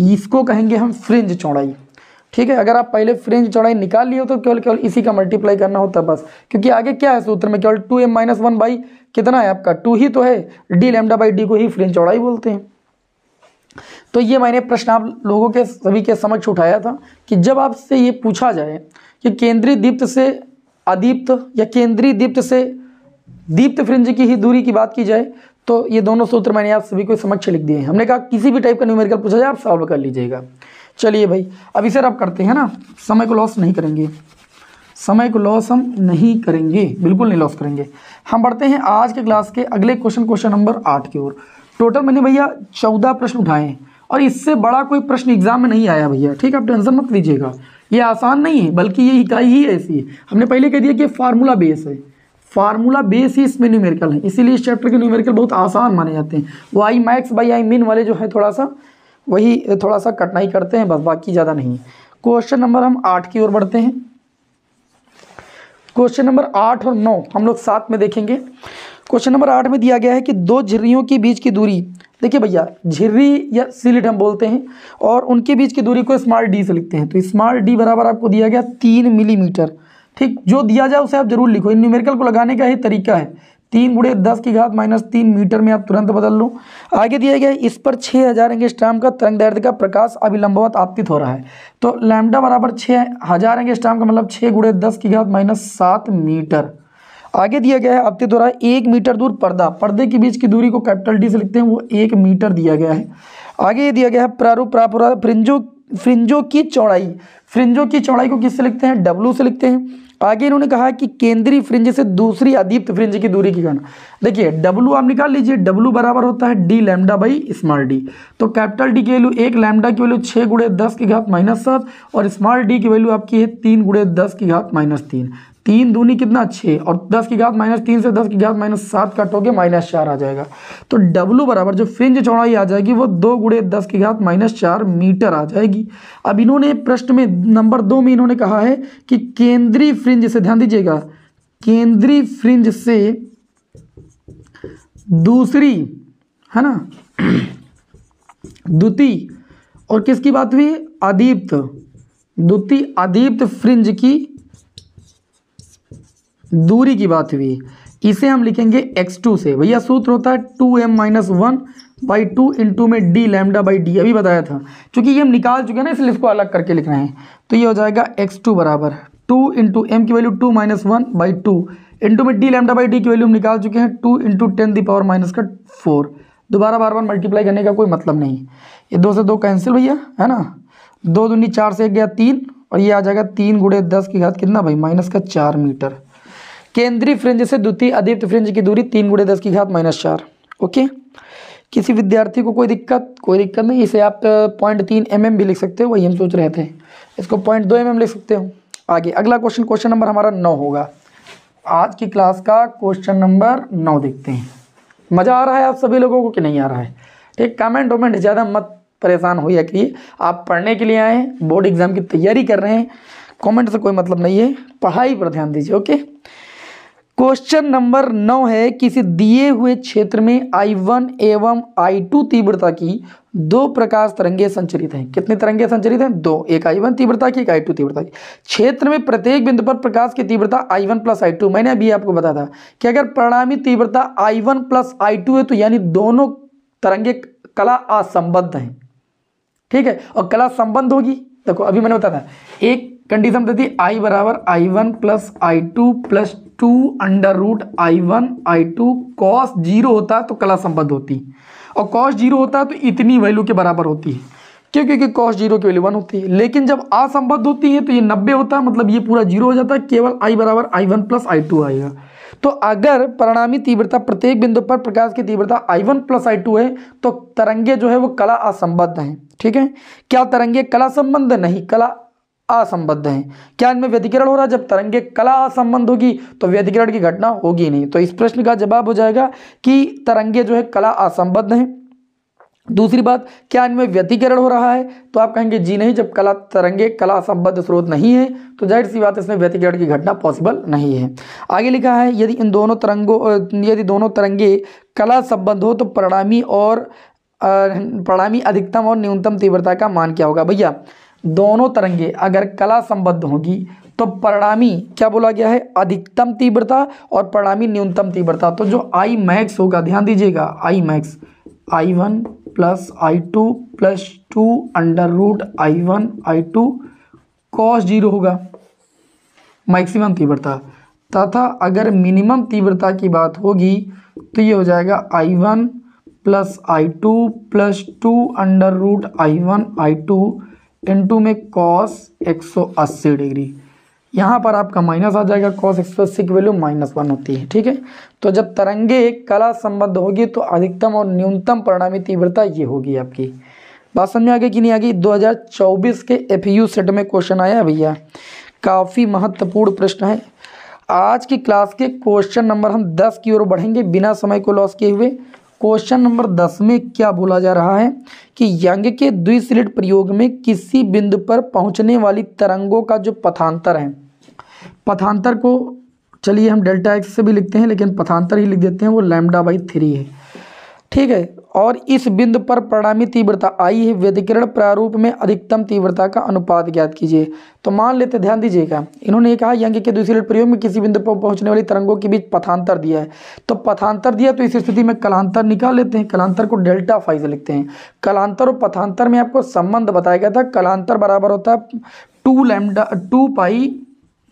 [SPEAKER 1] इसको कहेंगे हम फ्रिंज चौड़ाई। ठीक है, अगर आप पहले फ्रिंज चौड़ाई निकाल लिए हो तो केवल इसी का मल्टीप्लाई करना होता है बस, क्योंकि आगे क्या है सूत्र में, केवल 2m-1 बाई कितना है आपका 2 ही तो है, d लैम्डा बाई d को ही फ्रिंज चौड़ाई बोलते हैं। तो ये मैंने प्रश्न आप लोगों के सभी के समक्ष उठाया था कि जब आपसे ये पूछा जाए कि केंद्रीय दीप्त से अदीप्त या केंद्रीय दीप्त से दीप्त फ्रिंज की ही दूरी की बात की जाए, तो ये दोनों सूत्र मैंने आप सभी को समक्ष लिख दिए हैं। हमने कहा किसी भी टाइप का न्यूमेरिकल पूछा जाए आप सॉल्व कर लीजिएगा। चलिए भाई, अब इसे अब करते हैं ना, समय को लॉस नहीं करेंगे, समय को लॉस हम नहीं करेंगे, बिल्कुल नहीं लॉस करेंगे। हम बढ़ते हैं आज के क्लास के अगले क्वेश्चन नंबर 8 की ओर। टोटल मैंने भैया 14 प्रश्न उठाए हैं और इससे बड़ा कोई प्रश्न एग्जाम में नहीं आया भैया। ठीक है, आप टेंशन मत लीजिएगा, ये आसान नहीं है, बल्कि ये इकाई ही ऐसी है। हमने पहले कह दिया कि फार्मूला बेस है, फार्मूला बेस ही इसमें न्यूमेरिकल है, इसीलिए इस चैप्टर के न्यूमेरिकल बहुत आसान माने जाते हैं। वो आई मैक्स बाई आई मिन वाले जो है थोड़ा सा कठिनाई करते हैं बस, बाकी ज़्यादा नहीं। क्वेश्चन नंबर हम 8 की ओर बढ़ते हैं। क्वेश्चन नंबर 8 और 9 हम लोग साथ में देखेंगे। क्वेश्चन नंबर 8 में दिया गया है कि दो झिर्रियों के बीच की दूरी, देखिए भैया झिर्री या सिलिट हम बोलते हैं, और उनके बीच की दूरी को स्मॉल d से लिखते हैं। तो स्मॉल d बराबर आपको दिया गया 3 मिलीमीटर। ठीक, जो दिया जाए उसे आप जरूर लिखो, इन न्यूमेरिकल को लगाने का ही तरीका है। 3 गुणे 10 की घात -3 मीटर में आप तुरंत बदल लो। आगे दिया गया है इस पर 6000 एंगस्ट्रॉम का तरंग दैर्ध्य का प्रकाश अभिलंबवत आपतित हो रहा है। तो लैम्डा बराबर 6000 एंगस्ट्रॉम का मतलब 6 गुणे 10 की घात -7 मीटर। आगे दिया गया है आपतित हो रहा है 1 मीटर दूर पर्दा, पर्दे के बीच की दूरी को कैपिटल D से लिखते हैं, वो 1 मीटर दिया गया है। आगे ये दिया गया है प्रारूप प्राप्त हो रहा है फ्रिंजों की चौड़ाई, फ्रिंजों की चौड़ाई को किससे लिखते हैं, W से लिखते हैं। आगे इन्होंने कहा कि केंद्रीय फ्रिंज से दूसरी अदीप्त फ्रिंज की दूरी की गणना। देखिए W आप निकाल लीजिए, W बराबर होता है d lambda by small d। तो कैपिटल D की वैल्यू 1, लैम्डा की वैल्यू 6 गुणे 10 की घात -7 और स्मॉल d की वैल्यू आपकी है 3 गुणे 10 की घात -3। 3 दूनी कितना 6 और 10 की घात -3 से 10 की घात -7 काटोगे -4 आ जाएगा। तो W बराबर जो फ्रिंज चौड़ाई आ जाएगी वो 2 गुणे 10 की घात -4 मीटर आ जाएगी। अब इन्होंने प्रश्न में नंबर 2 में इन्होंने कहा है कि केंद्रीय फ्रिंज से, ध्यान दीजिएगा, केंद्रीय फ्रिंज से दूसरी, है ना, द्वितीय और किसकी बात हुई, अदीप्त, द्वितीय अदीप्त फ्रिंज की दूरी की बात हुई। इसे हम लिखेंगे x2 से। भैया सूत्र होता है 2m-1 बाई 2 इंटू में d लैम्डा बाई d, अभी बताया था। क्योंकि ये हम निकाल चुके हैं ना, इसलिए इसको अलग करके लिख रहे हैं। तो ये हो जाएगा x2 बराबर 2 इंटू m की वैल्यू 2-1 बाई 2 इंटू में d लैम्डा बाई d की वैल्यू हम निकाल चुके हैं 2 इंटू 10⁻⁻⁴। दोबारा बार बार मल्टीप्लाई करने का कोई मतलब नहीं। ये 2 से 2 कैंसिल भैया, है ना, 2 दूनी 4 से 1 गया 3 और ये आ जाएगा 3 गुणे 10 की घात कितना भाई -4 मीटर। केंद्रीय फ्रिंज से द्वितीय अदीप्त फ्रिंज की दूरी 3 गुणे 10 की घात -4। ओके, किसी विद्यार्थी को कोई दिक्कत नहीं, इसे आप 0.3 mm भी लिख सकते हो, वही हम सोच रहे थे। इसको 0.2 mm लिख सकते हो। आगे अगला क्वेश्चन नंबर हमारा 9 होगा। आज की क्लास का क्वेश्चन नंबर 9 देखते हैं। मज़ा आ रहा है आप सभी लोगों को कि नहीं आ रहा है? ठीक, कमेंट ज़्यादा मत परेशान होइए करिए, आप पढ़ने के लिए आए हैं, बोर्ड एग्जाम की तैयारी कर रहे हैं, कमेंट से कोई मतलब नहीं है, पढ़ाई पर ध्यान दीजिए। ओके, क्वेश्चन नंबर 9 है, किसी दिए हुए क्षेत्र में I1 एवं I2 तीव्रता की 2 प्रकाश तरंगे संचरित हैं। कितनी तरंगे संचरित हैं? 2, एक I1 तीव्रता की, एक I2 तीव्रता की। क्षेत्र में प्रत्येक बिंदु पर प्रकाश की तीव्रता I1 प्लस I2। मैंने अभी आपको बताया था कि अगर परिणामी तीव्रता I1 प्लस I2 है तो यानी दोनों तरंगे कला असंबद्ध हैं, ठीक है। और कला संबद्ध होगी, देखो अभी मैंने बताया था एक कंडीशन देती I बराबर I1 plus I2 plus 2 under root I1 I2 cos 0 होता है तो कला संबद्ध होती, और कॉस 0 होता है तो इतनी वैल्यू के बराबर होती है, क्यों? क्योंकि कॉस 0 की वैल्यू 1 होती है। लेकिन जब असंबद्ध होती है तो ये 90 होता है, मतलब ये पूरा 0 हो जाता है, केवल I बराबर I1 प्लस I2 आएगा। तो अगर परिणामी तीव्रता प्रत्येक बिंदु पर प्रकाश की तीव्रता I1 प्लस I2 है तो तरंगे जो है वो कला असंबद्ध हैं, ठीक है। क्या तरंगे कला संबद्ध? नहीं, कला असंबद्ध हैं। क्या इनमें व्यतिकरण हो रहा है? जब तरंगे कला असंबद्ध होगी तो व्यतिकरण की घटना होगी नहीं। तो इस प्रश्न का जवाब हो जाएगा कि तरंगे जो है कला असंबद्ध हैं। दूसरी बात, क्या इनमें व्यतिकरण हो रहा है? तो आप कहेंगे जी नहीं, जब तरंगे कला संबद्ध स्रोत नहीं है तो जाहिर सी बात इसमें व्यतिकरण की घटना पॉसिबल नहीं है। आगे लिखा है यदि यदि दोनों तरंगे कला संबद्ध हो तो परिणामी अधिकतम और न्यूनतम तीव्रता का मान क्या होगा? भैया दोनों तरंगे अगर कला संबद्ध होगी तो परिणामी क्या बोला गया है? अधिकतम तीव्रता और परिणामी न्यूनतम तीव्रता। तो जो आई मैक्स होगा, ध्यान दीजिएगा, I max I1 plus I2 plus 2 under root I1 I2 cos 0 होगा मैक्सिमम तीव्रता, तथा अगर मिनिमम तीव्रता की बात होगी तो ये हो जाएगा I1 plus I2 plus 2 under root I1 I2 into में कॉस 180 डिग्री। यहाँ पर आपका माइनस आ जाएगा, कॉस 180 की वैल्यू -1 होती है, ठीक है। तो जब तरंगे कला संबद्ध होगी तो अधिकतम और न्यूनतम परिणामी तीव्रता ये होगी आपकी। बात समझ में आ गई कि नहीं आ गई? 2024 के FU सेट में क्वेश्चन आया है भैया, काफ़ी महत्वपूर्ण प्रश्न है। आज की क्लास के क्वेश्चन नंबर हम 10 की ओर बढ़ेंगे बिना समय को लॉस किए हुए। क्वेश्चन नंबर 10 में क्या बोला जा रहा है कि यंग के द्विस्लिट प्रयोग में किसी बिंदु पर पहुंचने वाली तरंगों का जो पथांतर है, पथांतर को चलिए हम डेल्टा x से भी लिखते हैं लेकिन पथांतर ही लिख देते हैं, वो λ/3 है, ठीक है। और इस बिंदु पर परिणामी तीव्रता I है। व्यतिकरण प्रारूप में अधिकतम तीव्रता का अनुपात ज्ञात कीजिए। तो मान लेते, ध्यान दीजिएगा, इन्होंने ये कहा यंग के द्विस्लिट प्रयोग में किसी बिंदु पर पहुंचने वाली तरंगों के बीच पथांतर दिया है। तो पथांतर दिया तो इस स्थिति में कलांतर निकाल लेते हैं, कलांतर को ΔΦ से लिखते हैं। कलांतर और पथांतर में आपको संबंध बताया गया था, कलांतर बराबर होता है 2 पाई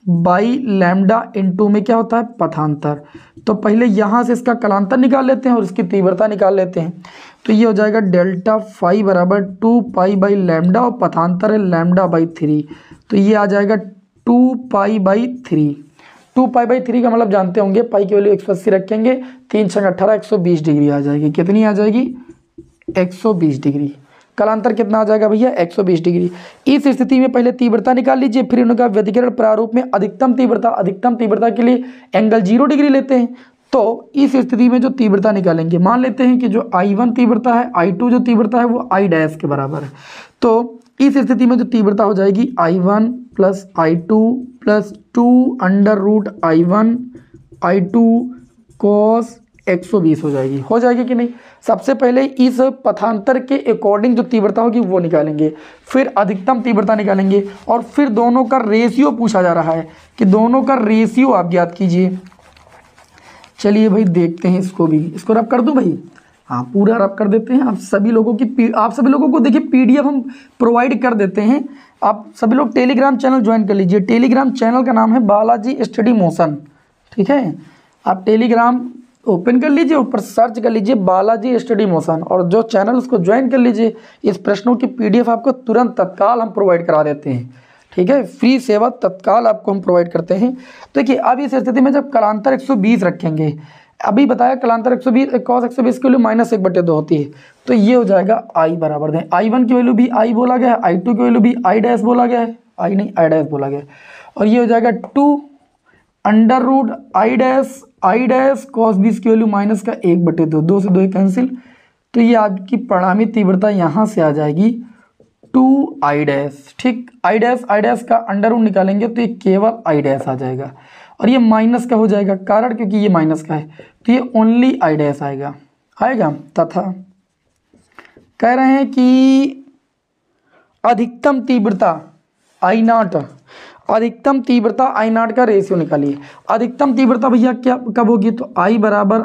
[SPEAKER 1] बाई लैम्डा इंटू में क्या होता है? पथांतर। तो पहले यहाँ से इसका कलांतर निकाल लेते हैं और इसकी तीव्रता निकाल लेते हैं। तो ये हो जाएगा ΔΦ बराबर 2 पाई बाई लैम्डा और पथांतर है λ/3। तो ये आ जाएगा 2 पाई/3। 2 पाई/3 का मतलब जानते होंगे, पाई की वैल्यू 180 रखेंगे, 3 × 18 120 डिग्री आ जाएगी। कितनी आ जाएगी? 120 डिग्री। कलांतर कितना आ जाएगा भैया? 120 डिग्री। इस स्थिति में पहले तीव्रता निकाल लीजिए, फिर उनका व्यतिकरण प्रारूप में अधिकतम तीव्रता के लिए एंगल 0 डिग्री लेते हैं। तो इस स्थिति में जो तीव्रता निकालेंगे, मान लेते हैं कि जो I1 तीव्रता है, I2 जो तीव्रता है वो I डैश के बराबर है। तो इस स्थिति में जो तीव्रता हो जाएगी I1 plus I2 plus 2 under root I1 I2 cos 120 हो जाएगी कि नहीं? सबसे पहले इस पथांतर के अकॉर्डिंग जो तीव्रता होगी वो निकालेंगे, फिर अधिकतम तीव्रता निकालेंगे और फिर दोनों का रेशियो पूछा जा रहा है कि दोनों का रेशियो आप ज्ञात कीजिए। चलिए भाई देखते हैं इसको भी, इसको रब कर दूं भाई? हाँ, पूरा रब कर देते हैं। आप सभी लोगों को देखिए PDF हम प्रोवाइड कर देते हैं। आप सभी लोग टेलीग्राम चैनल ज्वाइन कर लीजिए। टेलीग्राम चैनल का नाम है बालाजी स्टडी मोशन, ठीक है। आप टेलीग्राम ओपन कर लीजिए, ऊपर सर्च कर लीजिए बालाजी स्टडी मोशन और जो चैनल उसको ज्वाइन कर लीजिए। इस प्रश्नों की PDF आपको तुरंत तत्काल हम प्रोवाइड करा देते हैं, ठीक है। फ्री सेवा तत्काल आपको हम प्रोवाइड करते हैं। तो देखिए अब इस स्थिति में जब कलांतर 120 रखेंगे, अभी बताया कलांतर 120 cos 120 की वैल्यू -1/2 होती है, तो ये हो जाएगा I बराबर दें, I1 की वैल्यू भी I बोला गया है, I2 की वैल्यू भी I डैश बोला गया है, I डैश बोला गया है, और ये हो जाएगा 2 under root I dash cos 20 की वैल्यू -1/2, 2 से 2 कैंसिल। तो ये आपकी परिणामी तीव्रता यहाँ से आ जाएगी 2I डैश, ठीक। I डैश का अंडर रूट निकालेंगे तो ये केवल I डैश आ जाएगा और ये माइनस का हो जाएगा, कारण क्योंकि ये माइनस का है तो ये ओनली I डैश आएगा। तथा कह रहे हैं कि अधिकतम तीव्रता I0, अधिकतम तीव्रता I0 का रेशियो निकालिए। अधिकतम तीव्रता भैया क्या कब होगी? तो I बराबर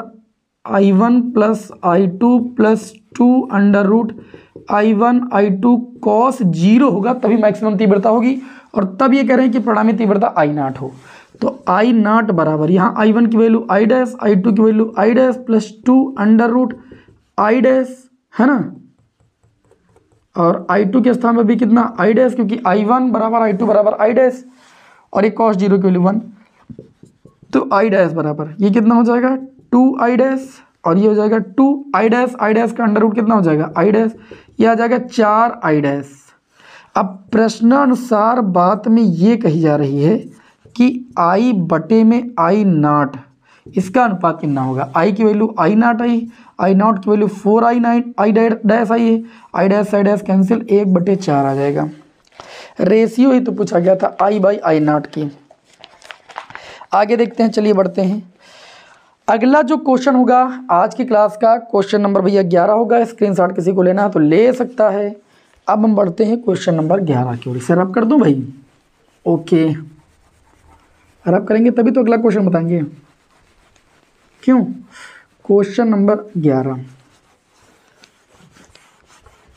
[SPEAKER 1] I1 plus I2 plus 2 under root I1 I2 cos 0 होगा, तभी मैक्सिमम तीव्रता होगी। और तब ये कह रहे हैं कि परिणामी तीव्रता I नॉट हो। तो I नॉट बराबर यहाँ I1 की वैल्यू I डैश, I2 की value I dash plus 2 under root I dash, है ना। और I2 के स्थान पर भी कितना I डैश, क्योंकि I1 बराबर I2 बराबर I डैश, और ये cos 0 की वैल्यू 1, तो I डैश बराबर ये कितना हो जाएगा 2I डैश, और ये हो जाएगा 2I डैश, I डैश का अंडर रूट कितना हो जाएगा I डैश, ये आ जाएगा 4I डैश। अब प्रश्नानुसार बात में ये कही जा रही है कि I बटे में I नॉट, इसका अनुपात कितना होगा। I की value I not I, I not की value 4I I dash I है, I डैश कैंसिल, 1/4 आ जाएगा। रेशियो ही तो पूछा गया था I बाई I नॉट की। आगे देखते हैं, चलिए बढ़ते हैं। अगला जो क्वेश्चन होगा आज की क्लास का क्वेश्चन नंबर भैया 11 होगा। स्क्रीनशॉट किसी को लेना है तो ले सकता है। अब हम बढ़ते हैं क्वेश्चन नंबर 11 की ओर। सर अब कर दूं भाई? ओके, रब करेंगे तभी तो अगला क्वेश्चन बताएंगे। क्यों? Question number 11।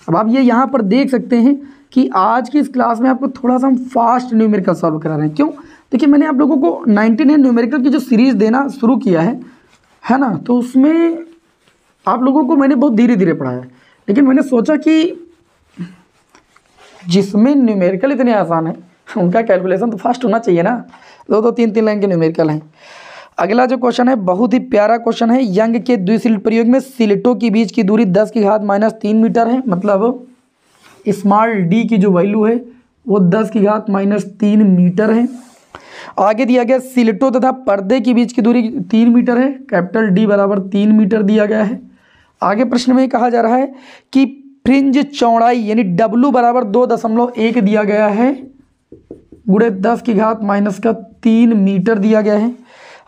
[SPEAKER 1] अब आप ये यहाँ पर देख सकते हैं कि आज की इस क्लास में आपको थोड़ा सा हम फास्ट न्यूमेरिकल सॉल्व करा रहे हैं। क्यों? देखिए मैंने आप लोगों को 99 न्यूमेरिकल की जो सीरीज़ देना शुरू किया है ना, तो उसमें आप लोगों को मैंने बहुत धीरे धीरे पढ़ाया, लेकिन मैंने सोचा कि जिसमें न्यूमेरिकल इतने आसान है उनका कैलकुलेशन तो फास्ट होना चाहिए ना। 2-2, 3-3 लाइन के न्यूमेरिकल हैं। अगला जो क्वेश्चन है बहुत ही प्यारा क्वेश्चन है। यंग के द्विस्लिट प्रयोग में स्लिटों के बीच की दूरी 10⁻³ मीटर है। मतलब स्मॉल डी की जो वैल्यू है वो 10⁻³ मीटर है। आगे दिया गया स्लिटों तथा पर्दे के बीच की दूरी 3 मीटर है। कैपिटल डी बराबर 3 मीटर दिया गया है। आगे प्रश्न में कहा जा रहा है कि फ्रिंज चौड़ाई यानी W बराबर 2.1 दिया गया है, गुणे 10⁻³ मीटर दिया गया है।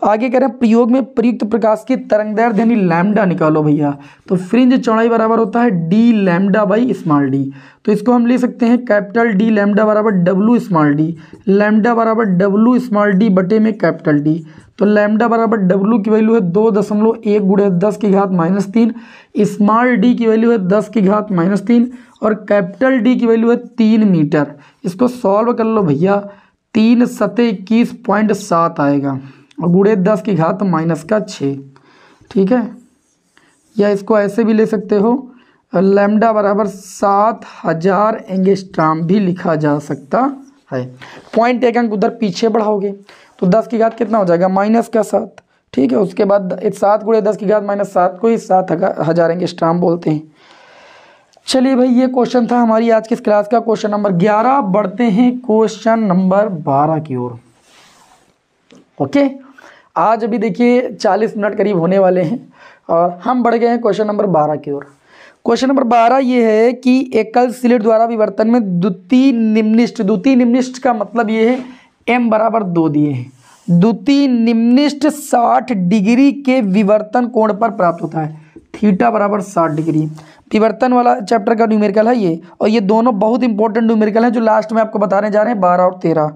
[SPEAKER 1] आगे कह रहे हैं प्रयोग में प्रयुक्त प्रकाश की तरंगदैर्घ्य यानी लैम्डा निकालो भैया। तो फ्रिंज चौड़ाई बराबर होता है D lambda by small D. तो इसको हम ले सकते हैं कैपिटल डी लैम्डा बराबर W स्मॉल डी, लैम्डा बराबर W स्मॉल डी बटे में कैपिटल डी। तो लैम्डा बराबर W की वैल्यू है 2.1 गुणे 10⁻³ स्मॉल डी की वैल्यू है 10⁻³ और कैपिटल डी की वैल्यू है 3 मीटर। इसको सॉल्व कर लो भैया, 3 सते 21.7 आएगा और गुणे 10⁻⁻6। ठीक है, या इसको ऐसे भी ले सकते हो, लैम्डा बराबर 7000 एंगस्ट्रॉम भी लिखा जा सकता है। पॉइंट एक अंक उधर पीछे बढ़ाओगे तो 10 की घात कितना हो जाएगा -7। ठीक है, उसके बाद 7 गुणे 10⁻⁻7 को ही 7000 एंगस्ट्रॉम बोलते हैं। चलिए भाई, ये क्वेश्चन था हमारी आज की इस क्लास का क्वेश्चन नंबर 11। बढ़ते हैं क्वेश्चन नंबर 12 की ओर। ओके, आज अभी देखिए 40 मिनट करीब होने वाले हैं और हम बढ़ गए हैं क्वेश्चन नंबर 12 की ओर। क्वेश्चन नंबर 12 ये है कि एकल स्लिट द्वारा विवर्तन में द्वितीय निम्निष्ठ का मतलब ये है m बराबर 2 दिए हैं। द्वितीय निम्निष्ठ 60 डिग्री के विवर्तन कोण पर प्राप्त होता है, थीटा बराबर 60 डिग्री। विवर्तन वाला चैप्टर का न्यूमेरिकल है ये, और ये दोनों बहुत इंपॉर्टेंट न्यूमेरिकल हैं जो लास्ट में आपको बताने जा रहे हैं 12 और 13।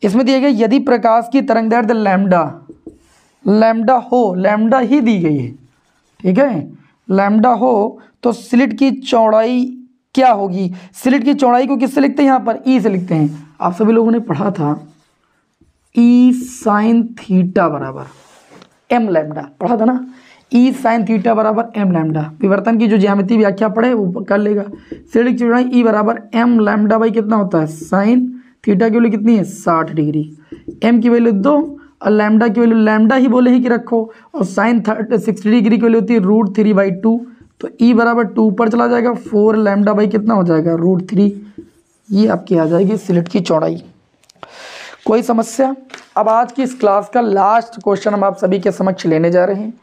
[SPEAKER 1] इसमें दिया गया यदि प्रकाश की तरंगदैर्घ्य लैम्डा हो, लैम्डा ही दी गई है, ठीक है, लैम्डा हो तो स्लिट की चौड़ाई क्या होगी। स्लिट की चौड़ाई को किससे लिखते हैं, यहाँ पर ई से लिखते हैं। आप सभी लोगों ने पढ़ा था ई साइन थीटा बराबर एम लैम्डा, पढ़ा था ना, ई साइन थीटा बराबर एम लैम्डा। विवर्तन की जो ज्यामिति व्याख्या पढ़े वो कर लेगा। स्लिट की चौड़ाई ई बराबर एम लैम्डा बाई कितना होता है साइन थीटा की वैल्यू कितनी है 60 डिग्री, एम की वैल्यू 2 और लैम्डा की वैल्यू लैम्डा ही बोले ही कि रखो, और साइन 60 डिग्री की वैल्यू होती है √3/2। तो ई बराबर 2 पर चला जाएगा, 4 लैम्डा बाई कितना हो जाएगा √3। ये आपकी आ जाएगी स्लिट की चौड़ाई। कोई समस्या? अब आज की इस क्लास का लास्ट क्वेश्चन हम आप सभी के समक्ष लेने जा रहे हैं।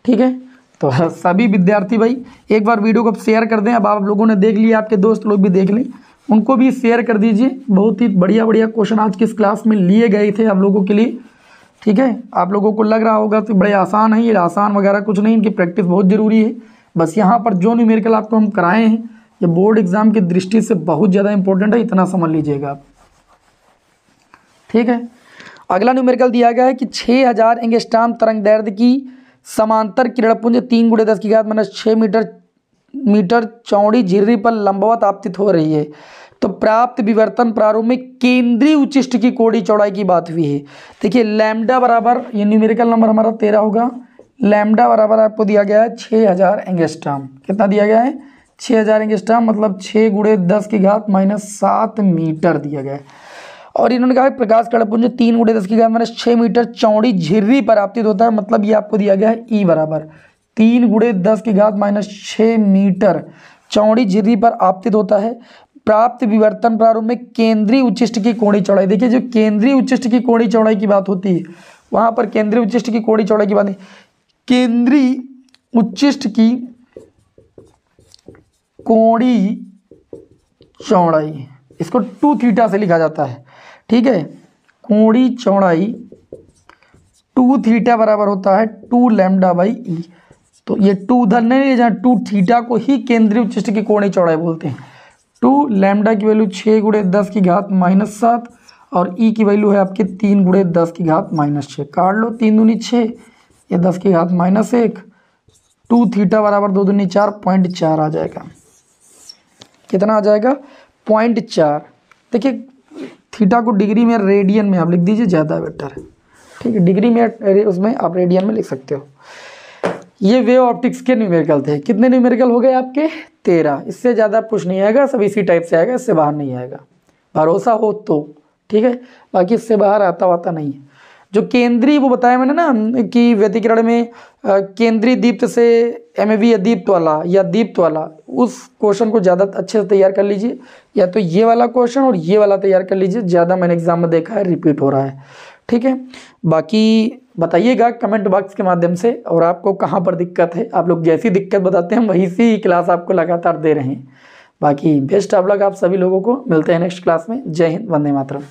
[SPEAKER 1] ठीक है, तो सभी विद्यार्थी भाई एक बार वीडियो को शेयर कर दें। अब आप लोगों ने देख लिया, आपके दोस्त लोग भी देख लें, उनको भी शेयर कर दीजिए। बहुत ही बढ़िया क्वेश्चन आज की इस क्लास में लिए गए थे आप लोगों के लिए। ठीक है, आप लोगों को लग रहा होगा कि बड़े आसान है, ये आसान वगैरह कुछ नहीं, इनकी प्रैक्टिस बहुत ज़रूरी है। बस यहाँ पर जो न्यूमेरिकल आपको हम कराए हैं ये बोर्ड एग्जाम की दृष्टि से बहुत ज़्यादा इंपॉर्टेंट है, इतना समझ लीजिएगा आप। ठीक है, अगला न्यूमेरिकल दिया गया है कि 6000 एंगस्ट्रॉम तरंगदैर्घ्य की समांतर किरणपुंज 3 × 10⁻⁶ मीटर चौड़ी झिर्री पर लंबवत आपतित हो रही है। तो प्राप्त विवर्तन प्रारूप में केंद्रीय उच्चिष्ट की कोणीय चौड़ाई की बात हुई है। देखिए लैम्डा बराबर, ये न्यूमेरिकल नंबर हमारा 13 होगा। लैम्डा बराबर आपको दिया गया है 6000 एंगस्ट्रॉम। कितना दिया गया है? 6000 एंगस्ट्रॉम, मतलब 6 × 10⁻⁷ मीटर दिया गया है। और इन्होंने कहा प्रकाश कणपुंज 3 × 10⁻⁶ मीटर चौड़ी झिर्री पर आपतित होता है, मतलब ये आपको दिया गया है ई बराबर 3 × 10⁻⁶ मीटर चौड़ी झिर्री पर आपतित होता है। प्राप्त विवर्तन प्रारूप में केंद्रीय उच्चिष्ट की कोणीय चौड़ाई, देखिए जो केंद्रीय उच्चिष्ट की कोणीय चौड़ाई की बात होती है वहां पर केंद्रीय उच्चिष्ट की कोणीय चौड़ाई की बात है। केंद्रीय उच्चिष्ट की कोणीय चौड़ाई, इसको 2θ से लिखा जाता है, ठीक है। कोणीय चौड़ाई 2θ बराबर होता है 2λ/e। तो ये 2 उधर नहीं ले जाए, 2θ को ही केंद्रीय उच्चिष्ट की कोणीय चौड़ाई बोलते हैं। 2λ की वैल्यू 6 × 10⁻⁷ और e की वैल्यू है आपके 3 × 10⁻�6। काट लो, 3 दूनी 6, ये 10⁻⁻1, 2θ बराबर 2 दूनी 4, 0.4 आ जाएगा। कितना आ जाएगा? 0.4। देखिए थीटा को डिग्री में, रेडियन में आप लिख दीजिए, ज़्यादा बेटर है, ठीक है। डिग्री में उसमें आप रेडियन में लिख सकते हो। ये वेव ऑप्टिक्स के न्यूमेरिकल थे। कितने न्यूमेरिकल हो गए आपके? 13। इससे ज़्यादा कुछ नहीं आएगा, सब इसी टाइप से आएगा, इससे बाहर नहीं आएगा, भरोसा हो तो, ठीक है। बाकी इससे बाहर आता वाता नहीं है। जो केंद्रीय वो बताया मैंने ना कि व्यतिकरण में केंद्रीय दीप्त से MAV अदीप्त वाला या दीप्त वाला, उस क्वेश्चन को ज़्यादा अच्छे से तैयार कर लीजिए, या तो ये वाला क्वेश्चन और ये वाला तैयार कर लीजिए। ज़्यादा मैंने एग्जाम में देखा है रिपीट हो रहा है, ठीक है। बाकी बताइएगा कमेंट बॉक्स के माध्यम से, और आपको कहाँ पर दिक्कत है। आप लोग जैसी दिक्कत बताते हैं वही सी क्लास आपको लगातार दे रहे हैं। बाकी बेस्ट ऑफ लक आप सभी लोगों को। मिलते हैं नेक्स्ट क्लास में। जय हिंद, वंदे मातरम।